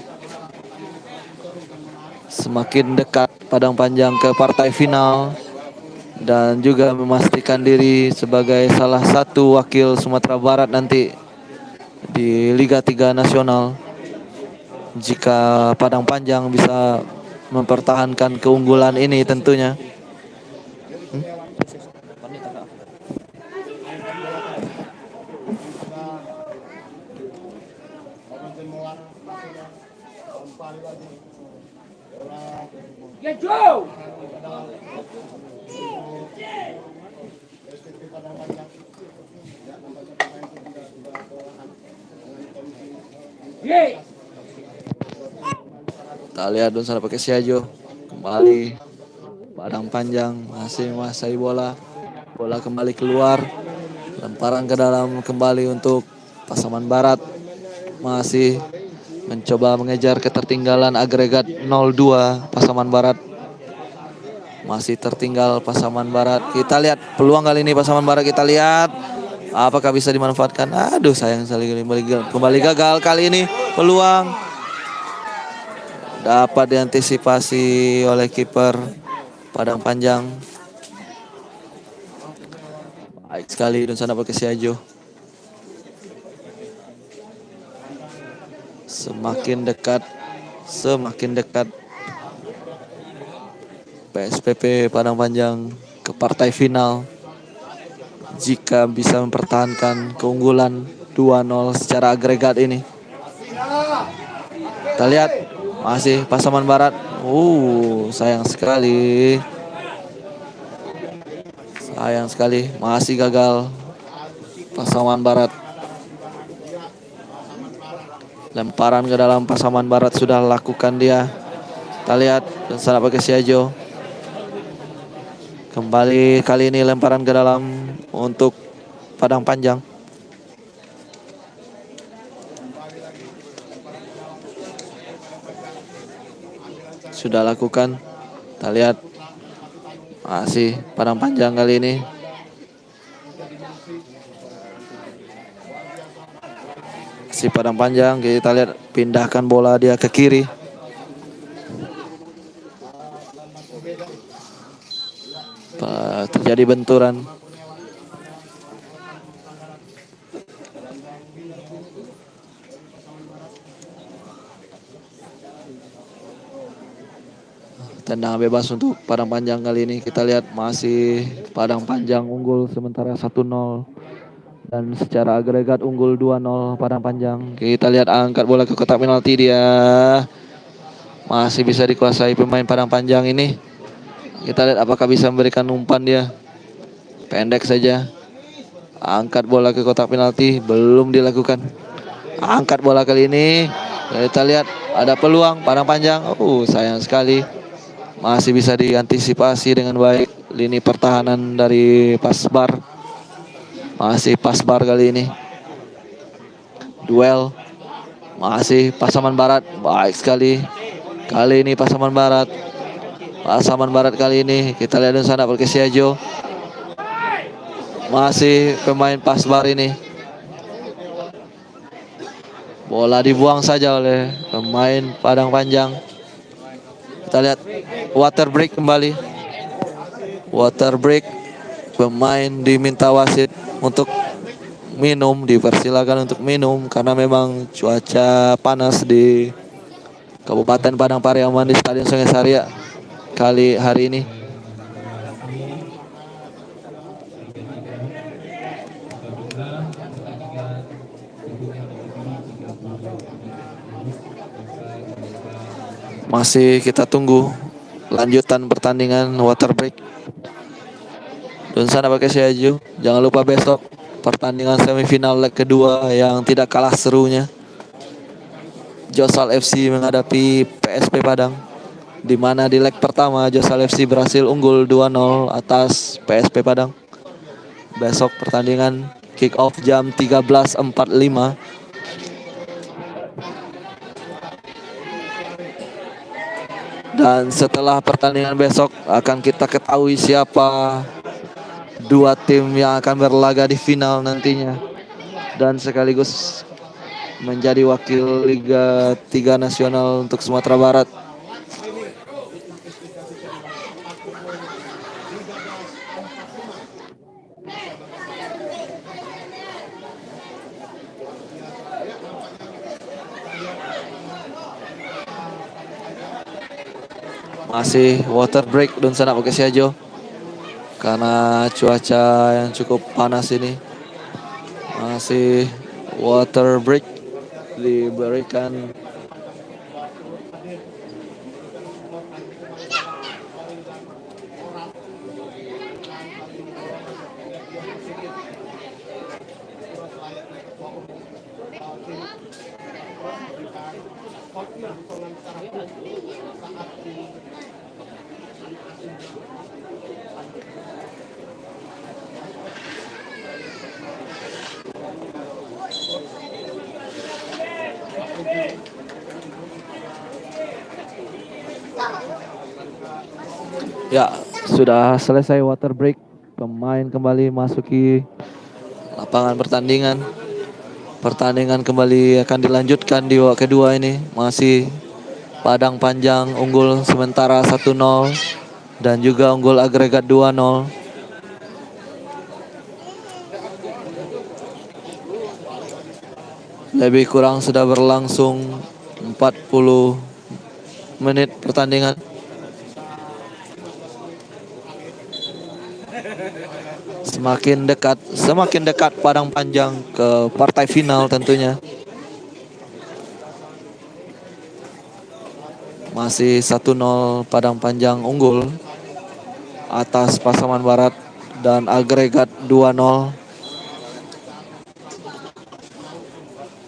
Semakin dekat Padang Panjang ke partai final dan juga memastikan diri sebagai salah satu wakil Sumatera Barat nanti di Liga 3 Nasional. Jika Padang Panjang bisa mempertahankan keunggulan ini tentunya. Kita lihat dan sana pakai Siajo. Kembali Padang Panjang masih menguasai bola. Bola kembali keluar. Lemparan ke dalam kembali untuk Pasaman Barat. Masih mencoba mengejar ketertinggalan agregat 0-2 Pasaman Barat. Masih tertinggal Pasaman Barat. Kita lihat peluang kali ini Pasaman Barat. Kita lihat apakah bisa dimanfaatkan. Aduh sayang sekali kembali gagal kali ini. Peluang dapat diantisipasi oleh kiper Padang Panjang. Baik sekali dan sana pakai Siajo. Semakin dekat PSPP Padang Panjang ke partai final. Jika bisa mempertahankan keunggulan 2-0 secara agregat ini. Kita lihat masih Pasaman Barat. Sayang sekali. Masih gagal Pasaman Barat. Lemparan ke dalam Pasaman Barat sudah lakukan dia. Kita lihat dan sana pakai Siajo. Kembali kali ini lemparan ke dalam untuk Padang Panjang. Sudah lakukan. Kita lihat Masih Padang Panjang kali ini. Si Padang Panjang, kita lihat pindahkan bola dia ke kiri. Terjadi benturan. Tendangan bebas untuk Padang Panjang kali ini. Kita lihat masih Padang Panjang unggul sementara 1-0. Dan secara agregat unggul 2-0 Padang Panjang. Kita lihat angkat bola ke kotak penalti dia. Masih bisa dikuasai pemain Padang Panjang ini. Kita lihat apakah bisa memberikan umpan dia. Pendek saja. Angkat bola ke kotak penalti, belum dilakukan. Angkat bola kali ini. Kita lihat ada peluang Padang Panjang. Sayang sekali. Masih bisa diantisipasi dengan baik lini pertahanan dari Pasbar. Masih Pasbar kali ini. Duel. Masih Pasaman Barat. Baik sekali. Kali ini Pasaman Barat. Pasaman Barat kali ini. Kita lihat di sana Perkesiajo. Masih pemain Pasbar ini. Bola dibuang saja oleh pemain Padang Panjang. Kita lihat water break kembali. Water break. Pemain diminta wasit untuk minum, dipersilakan untuk minum karena memang cuaca panas di Kabupaten Padang Pariaman di Stadion Sungai Saria kali hari ini. Masih kita tunggu lanjutan pertandingan water break. Dan sana pakai Siaju. Jangan lupa besok pertandingan semifinal leg kedua yang tidak kalah serunya. Josal FC menghadapi PSP Padang. Di mana di leg pertama Josal FC berhasil unggul 2-0 atas PSP Padang. Besok pertandingan kick off jam 13.45. Dan setelah pertandingan besok akan kita ketahui siapa dua tim yang akan berlaga di final nantinya. Dan sekaligus menjadi wakil Liga 3 Nasional untuk Sumatera Barat. Masih water break dan sana pakai Siajo karena cuaca yang cukup panas ini. Masih water break diberikan. Ya, sudah selesai water break. Pemain kembali masuki lapangan pertandingan. Pertandingan kembali akan dilanjutkan di babak kedua ini. Masih Padang Panjang unggul sementara 1-0 dan juga unggul agregat 2-0. Lebih kurang sudah berlangsung 40 menit pertandingan. Semakin dekat Padang Panjang ke partai final tentunya. Masih 1-0 Padang Panjang unggul atas Pasaman Barat dan agregat 2-0.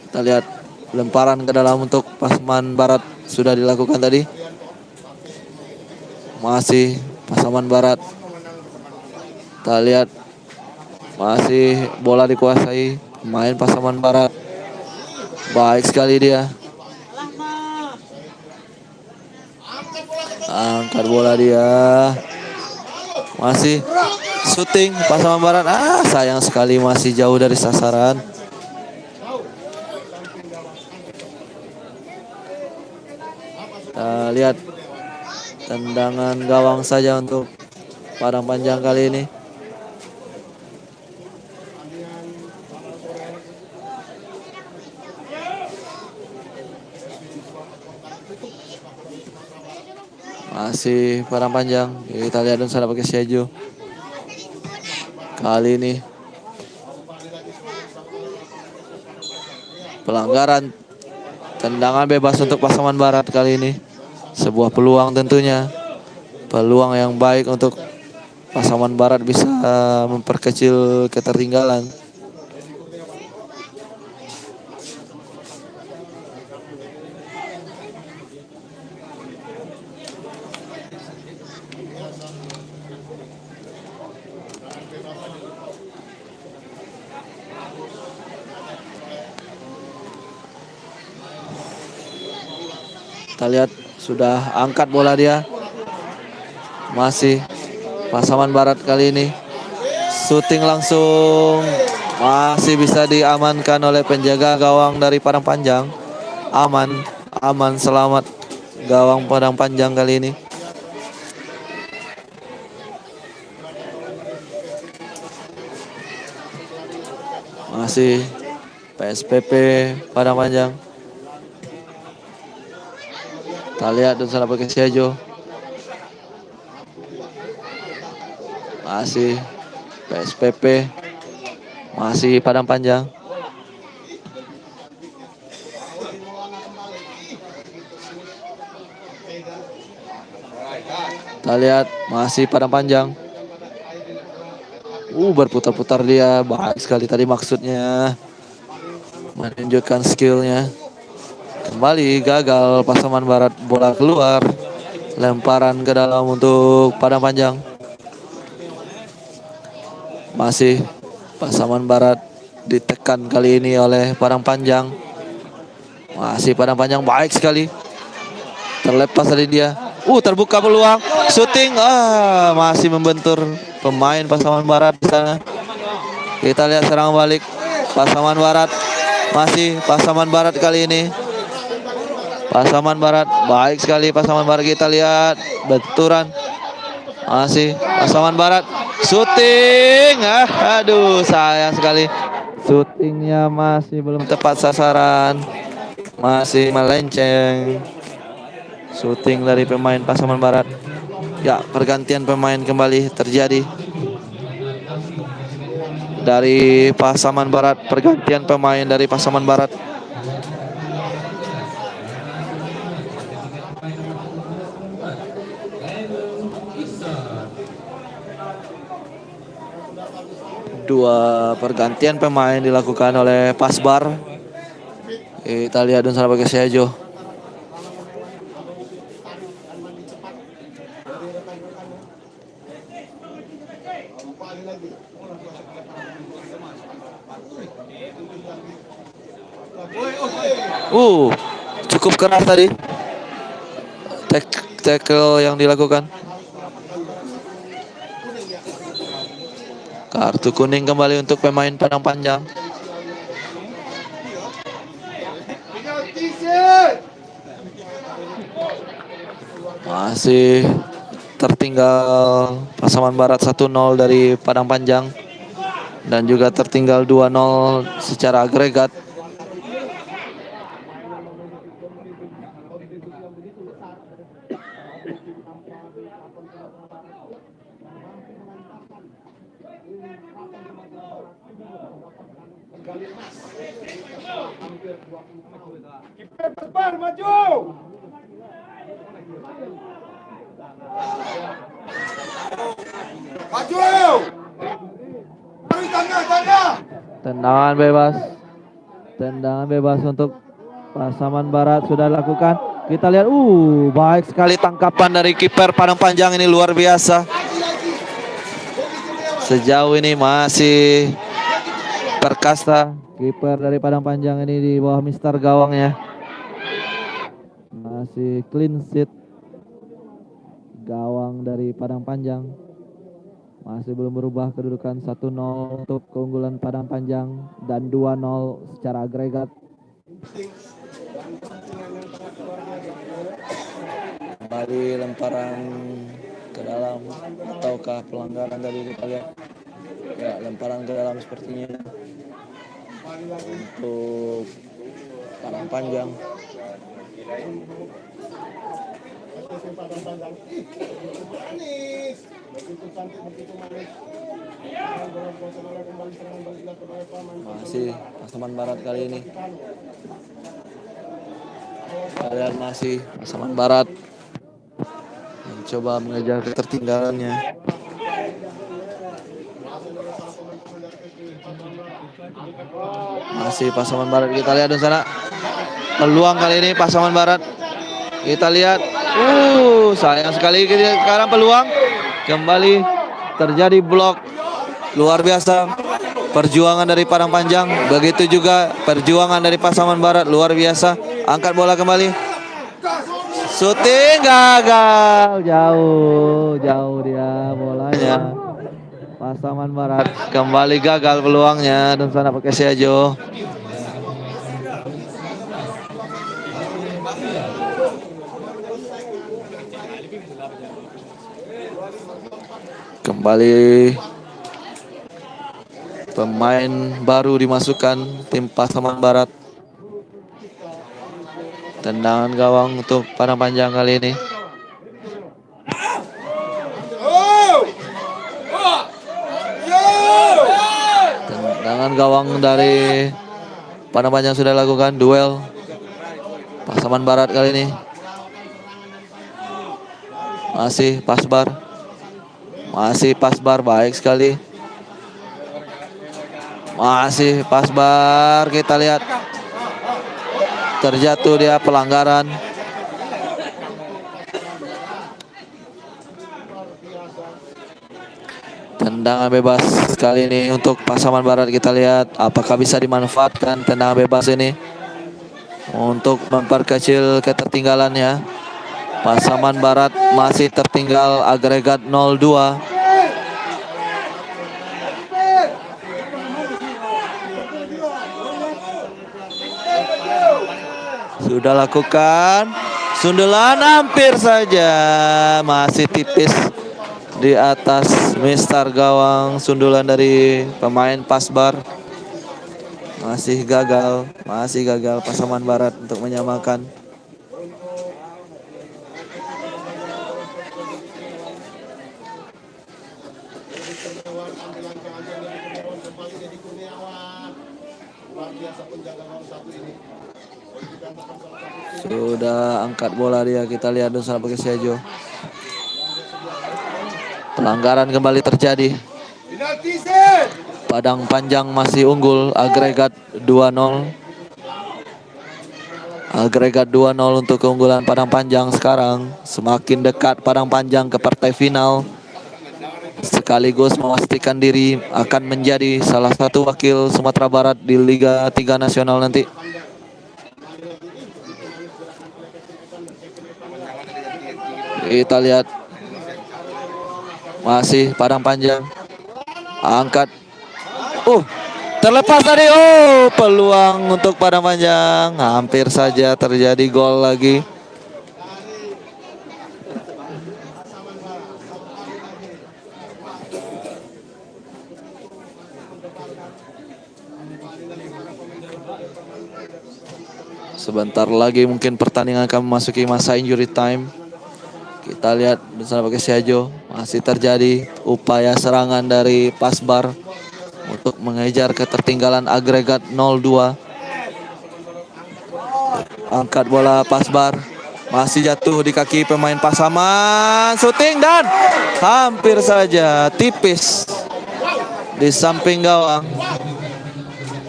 Kita lihat lemparan ke dalam untuk Pasaman Barat sudah dilakukan tadi. Masih Pasaman Barat. Kita lihat masih bola dikuasai pemain Pasaman Barat. Baik sekali dia. Angkat bola dia. Masih syuting Pasaman Barat. Sayang sekali masih jauh dari sasaran. Kita lihat tendangan gawang saja untuk Padang Panjang kali ini. Masih Padang Panjang. Kita lihat dan sana pakai Siajo. Kali ini pelanggaran tendangan bebas untuk Pasaman Barat kali ini. Sebuah peluang tentunya. Peluang yang baik untuk Pasaman Barat bisa memperkecil ketertinggalan. Kita lihat sudah angkat bola dia. Masih Pasaman Barat kali ini. Syuting langsung. Masih bisa diamankan oleh penjaga gawang dari Padang Panjang. Aman selamat gawang Padang Panjang kali ini. Masih PSPP Padang Panjang. Kita lihat dan sana pakai Siajo. Masih PSPP. Masih Padang Panjang. Kita lihat masih Padang Panjang. Berputar-putar dia. Baik sekali tadi maksudnya menunjukkan skillnya. Kembali gagal Pasaman Barat, bola keluar. Lemparan ke dalam untuk Padang Panjang. Masih Pasaman Barat ditekan kali ini oleh Padang Panjang. Masih Padang Panjang baik sekali. Terlepas dari dia. Terbuka peluang. Shooting. Masih membentur pemain Pasaman Barat di sana. Kita lihat serangan balik Pasaman Barat. Masih Pasaman Barat kali ini. Pasaman Barat baik sekali Pasaman Barat. Kita lihat benturan. Masih Pasaman Barat. Shooting. Sayang sekali. Shootingnya masih belum tepat sasaran. Masih melenceng. Shooting dari pemain Pasaman Barat. Ya, pergantian pemain kembali terjadi. Dari Pasaman Barat, pergantian pemain dari Pasaman Barat. Dua pergantian pemain dilakukan oleh Pasbar. Kita lihat dan sana pakai Siajo. Cukup keras tadi tackle yang dilakukan. Kartu kuning kembali untuk pemain Padang Panjang. Masih tertinggal Pasaman Barat 1-0 dari Padang Panjang. Dan juga tertinggal 2-0 secara agregat. Pasbar maju. Maju. Tarik tengah. Tendangan bebas. Tendangan bebas untuk Pasaman Barat sudah dilakukan. Kita lihat baik sekali tangkapan dari kiper Padang Panjang ini, luar biasa. Sejauh ini masih perkasa kiper dari Padang Panjang ini di bawah mister gawangnya. Masih clean sheet gawang dari Padang Panjang. Masih belum berubah kedudukan 1-0 untuk keunggulan Padang Panjang dan 2-0 secara agregat. Kembali lemparan ke dalam ataukah pelanggaran tadi kita lihat. Ya, lemparan ke dalam sepertinya untuk Padang Panjang. Masih Pasaman Barat kali ini. Kalian masih Pasaman Barat mencoba mengejar ketertinggalannya. Masih Pasaman Barat, kita lihat di sana. Peluang kali ini Pasaman Barat. Kita lihat. Sayang sekali sekarang peluang. Kembali terjadi blok. Luar biasa perjuangan dari Padang Panjang. Begitu juga perjuangan dari Pasaman Barat, luar biasa. Angkat bola kembali. Shooting gagal. Jauh dia bolanya. Pasaman Barat kembali gagal peluangnya dan sana pakai Siajo. Kembali pemain baru dimasukkan tim Pasaman Barat. Tendangan gawang untuk Padang Panjang kali ini. Tendangan gawang dari Padang Panjang sudah lakukan. Duel Pasaman Barat kali ini. Masih Pasbar, baik sekali. Masih Pasbar, kita lihat terjatuh dia, pelanggaran. Tendangan bebas kali ini untuk Pasaman Barat, kita lihat apakah bisa dimanfaatkan tendangan bebas ini untuk memperkecil ketertinggalannya. Pasaman Barat masih tertinggal agregat 0-2. Sudah lakukan sundulan, hampir saja, masih tipis di atas mistar gawang. Sundulan dari pemain Pasbar masih gagal Pasaman Barat untuk menyamakan. Sudah angkat bola dia, kita lihat dulu sana pakai Siajo. Pelanggaran kembali terjadi. Padang Panjang masih unggul agregat 2-0. Agregat 2-0 untuk keunggulan Padang Panjang sekarang. Semakin dekat Padang Panjang ke partai final, sekaligus memastikan diri akan menjadi salah satu wakil Sumatera Barat di Liga 3 Nasional nanti. Kita lihat masih Padang Panjang angkat. Terlepas tadi. Peluang untuk Padang Panjang, hampir saja terjadi gol lagi. Sebentar lagi mungkin pertandingan akan memasuki masa injury time. Kita lihat bersama pakai Siajo, masih terjadi upaya serangan dari Pasbar untuk mengejar ketertinggalan agregat 0-2. Angkat bola Pasbar, masih jatuh di kaki pemain Pasaman. Shooting dan hampir saja, tipis di samping gawang.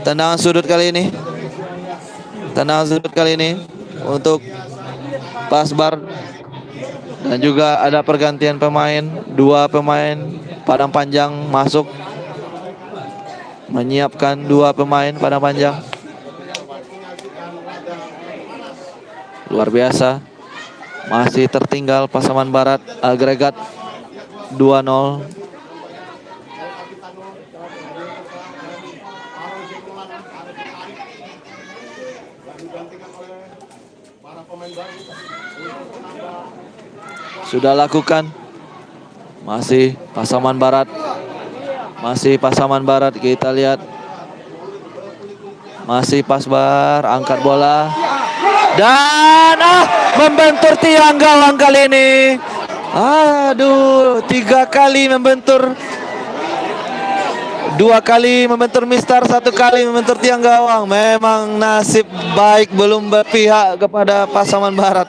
Tendangan sudut kali ini. Untuk Pasbar. Dan juga ada pergantian pemain. 2 pemain Padang Panjang masuk, menyiapkan 2 pemain Padang Panjang. Luar biasa. Masih tertinggal Pasaman Barat agregat 2-0. Sudah lakukan. Masih Pasaman Barat. Masih Pasaman Barat, kita lihat. Masih Pasbar, angkat bola. Dan membentur tiang gawang kali ini. Aduh, 3 kali membentur. 2 kali membentur Mister, 1 kali membentur tiang gawang. Memang nasib baik belum berpihak kepada Pasaman Barat.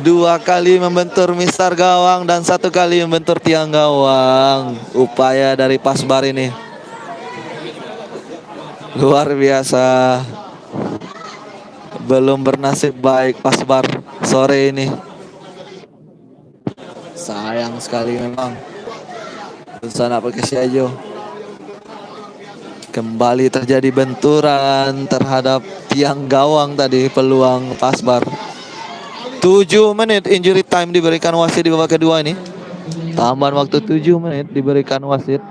2 kali membentur Mister gawang dan 1 kali membentur tiang gawang. Upaya dari Pasbar ini luar biasa. Belum bernasib baik Pasbar sore ini. Sayang sekali memang. Sana Perkesiajo. Kembali terjadi benturan terhadap tiang gawang tadi, peluang Pasbar. 7 menit injury time diberikan wasit di babak kedua ini. Tambahan waktu 7 menit diberikan wasit.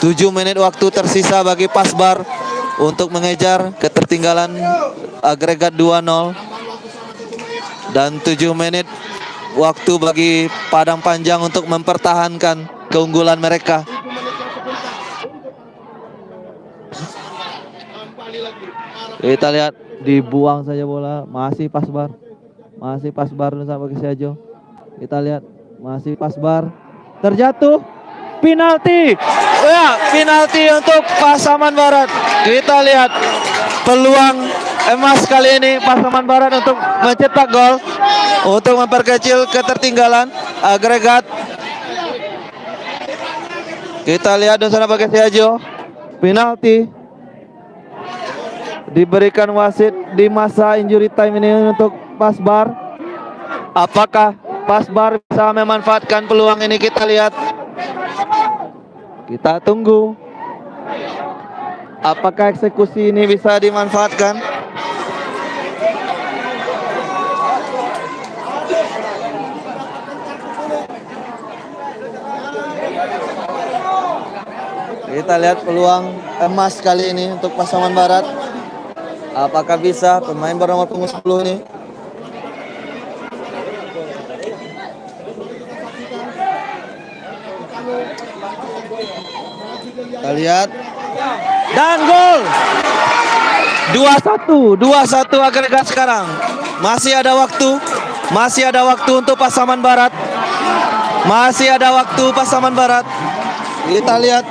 7 menit waktu tersisa bagi Pasbar untuk mengejar ketertinggalan agregat 2-0. Dan 7 menit waktu bagi Padang Panjang untuk mempertahankan keunggulan mereka. Kita lihat, dibuang saja bola. Masih Pasbar. Masih Pasbar Nusa Perkesiajo. Kita lihat, masih Pasbar. Terjatuh. Penalti. Ya, penalti untuk Pasaman Barat. Kita lihat peluang emas kali ini Pasaman Barat untuk mencetak gol, untuk memperkecil ketertinggalan agregat. Kita lihat Nusa Perkesiajo. Penalti diberikan wasit di masa injury time ini untuk Pasbar. Apakah Pasbar bisa memanfaatkan peluang ini? Kita lihat. Kita tunggu. Apakah eksekusi ini bisa dimanfaatkan? Kita lihat peluang emas kali ini untuk Pasaman Barat. Apakah bisa pemain bernomor punggung 10 ini? Kita lihat. Dan gol. 2-1 agregat sekarang. Masih ada waktu. Masih ada waktu untuk Pasaman Barat. Masih ada waktu Pasaman Barat. Kita lihat.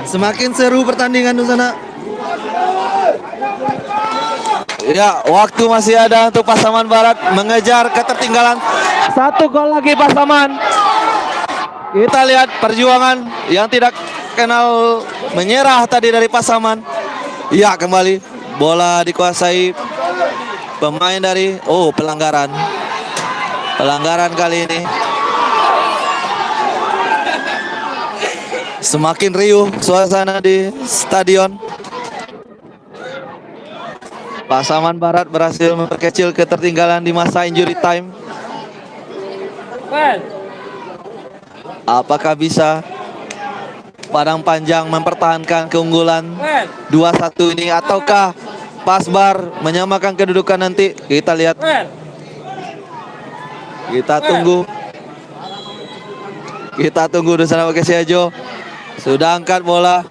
Semakin seru pertandingan di sana. Ya, waktu masih ada untuk Pasaman Barat mengejar ketertinggalan. 1 gol lagi Pasaman. Kita lihat perjuangan yang tidak kenal menyerah tadi dari Pasaman. Ya, kembali bola dikuasai pemain dari pelanggaran. Pelanggaran kali ini. Semakin riuh suasana di stadion. Pasaman Barat berhasil memperkecil ketertinggalan di masa injury time. Apakah bisa Padang Panjang mempertahankan keunggulan 2-1 ini, ataukah Pasbar menyamakan kedudukan nanti? Kita lihat. Kita tunggu. Kita tunggu Nusa Perkesiajo. Sudah angkat bola.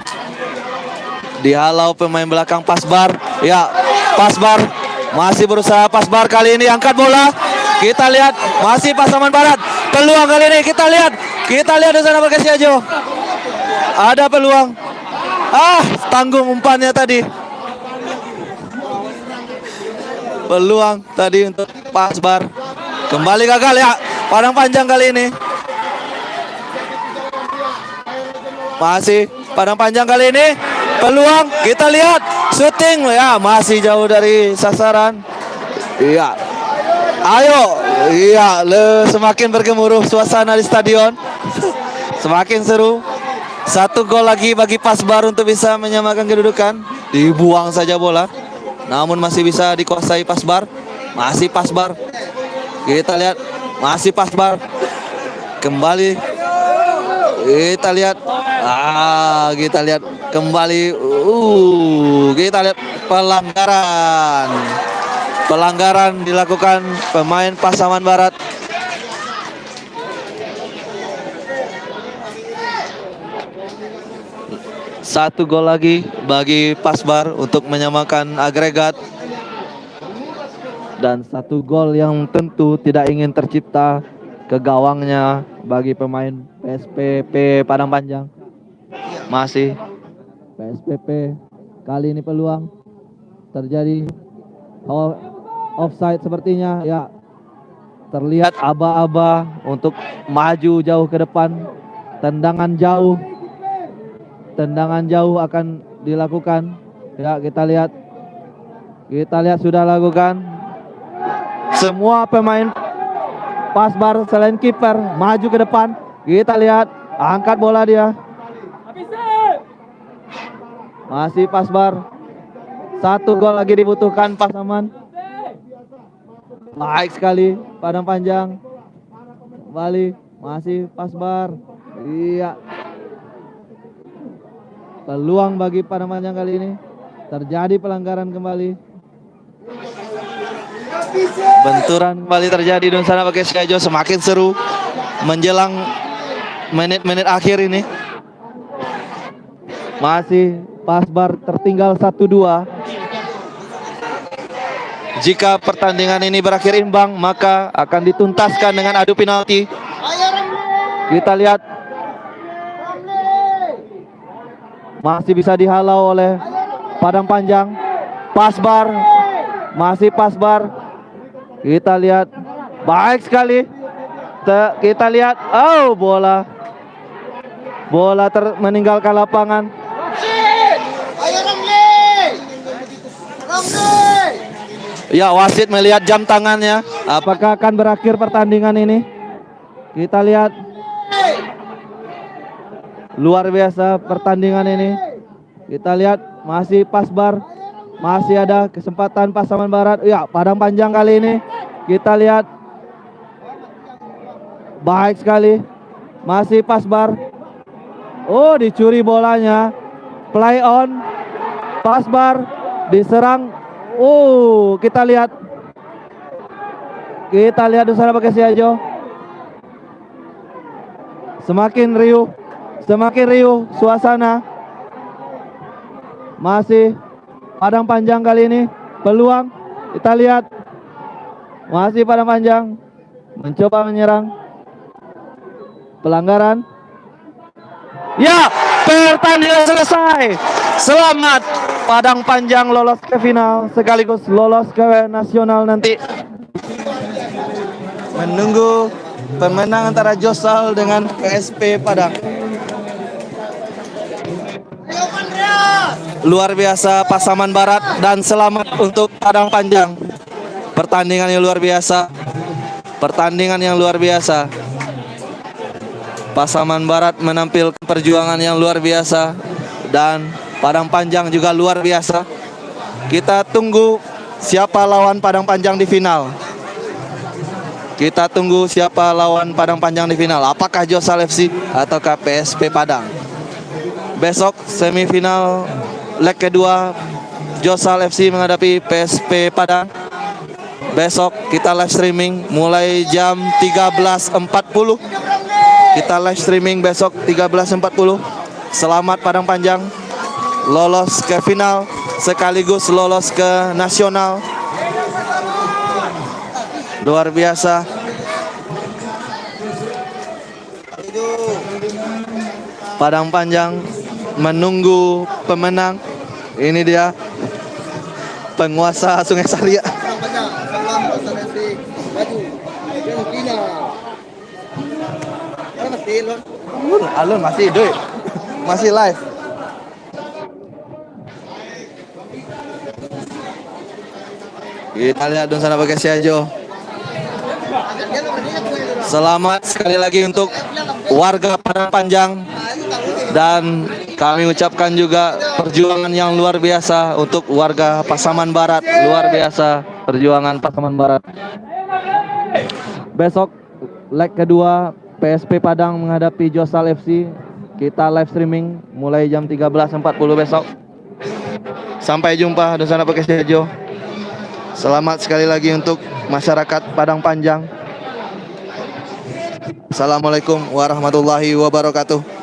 Dihalau pemain belakang Pasbar. Ya, Pasbar masih berusaha. Pasbar kali ini angkat bola. Kita lihat masih Pasaman Barat. Peluang kali ini kita lihat. Kita lihat Nusa Perkesiajo. Ada peluang. Tanggung umpannya tadi. Peluang tadi untuk Pasbar. Kembali gagal ya. Padang Panjang kali ini. Masih Padang Panjang kali ini. Peluang, kita lihat syuting ya, masih jauh dari sasaran. Iya. Ayo, iya, semakin bergemuruh suasana di stadion. Semakin seru. 1 gol lagi bagi Pasbar untuk bisa menyamakan kedudukan. Dibuang saja bola. Namun masih bisa dikuasai Pasbar. Masih Pasbar. Kita lihat, masih Pasbar. Kembali. Kita lihat. Kita lihat kembali. Kita lihat pelanggaran. Pelanggaran dilakukan pemain Pasaman Barat. Satu gol lagi bagi Pasbar untuk menyamakan agregat. Dan satu gol yang tentu tidak ingin tercipta ke gawangnya bagi pemain PSPP Padang Panjang. Masih PSPP kali ini peluang terjadi offside sepertinya ya. Terlihat aba-aba untuk maju jauh ke depan. Tendangan jauh akan dilakukan. Ya, kita lihat sudah lakukan. Semua pemain Pasbar selain kiper maju ke depan. Kita lihat angkat bola dia. Masih Pasbar. Satu gol lagi dibutuhkan Pasaman. Baik sekali Padang Panjang. Kembali masih Pasbar. Iya. Peluang bagi Padang Panjang kali ini. Terjadi pelanggaran kembali. Benturan kembali terjadi di sana pakai Siajo. Semakin seru menjelang menit-menit akhir ini. Masih Pasbar tertinggal 1-2. Jika pertandingan ini berakhir imbang, maka akan dituntaskan dengan adu penalti. Kita lihat masih bisa dihalau oleh Padang Panjang. Pasbar, masih Pasbar. Kita lihat baik sekali. Kita lihat, bola meninggalkan lapangan. Ya, wasit melihat jam tangannya. Apakah akan berakhir pertandingan ini? Kita lihat. Luar biasa pertandingan ini. Kita lihat masih Pasbar. Masih ada kesempatan Pasaman Barat. Ya, Padang Panjang kali ini. Kita lihat. Baik sekali. Masih Pasbar. Dicuri bolanya. Play on. Pasbar diserang. Kita lihat di sana pakai Siajo. Semakin riuh suasana. Masih Padang Panjang kali ini peluang. Kita lihat masih Padang Panjang mencoba menyerang. Pelanggaran. Ya, pertandingan selesai. Selamat, Padang Panjang lolos ke final sekaligus lolos ke nasional nanti. Menunggu pemenang antara Josal dengan PSP Padang. Luar biasa Pasaman Barat dan selamat untuk Padang Panjang. Pertandingan yang luar biasa. Pasaman Barat menampilkan perjuangan yang luar biasa dan Padang Panjang juga luar biasa. Kita tunggu siapa lawan Padang Panjang di final. Apakah Josal FC ataukah PSP Padang? Besok semifinal leg kedua Josal FC menghadapi PSP Padang. Besok kita live streaming mulai jam 13.40. Kita live streaming besok 13.40. Selamat Padang Panjang lolos ke final sekaligus lolos ke nasional. Luar biasa. Padang Panjang menunggu pemenang. Ini dia penguasa Sungai Saria. Alun masih hidup, masih live. Kita lihat di sana pakai Siajo. Selamat sekali lagi untuk warga Padang Panjang dan kami ucapkan juga perjuangan yang luar biasa untuk warga Pasaman Barat. Luar biasa perjuangan Pasaman Barat. Besok leg kedua PSP Padang menghadapi Josal FC Kita live streaming mulai jam 13.40 besok. Sampai jumpa Dunsana Podcast Siajo. Selamat sekali lagi untuk masyarakat Padang Panjang. Assalamualaikum warahmatullahi wabarakatuh.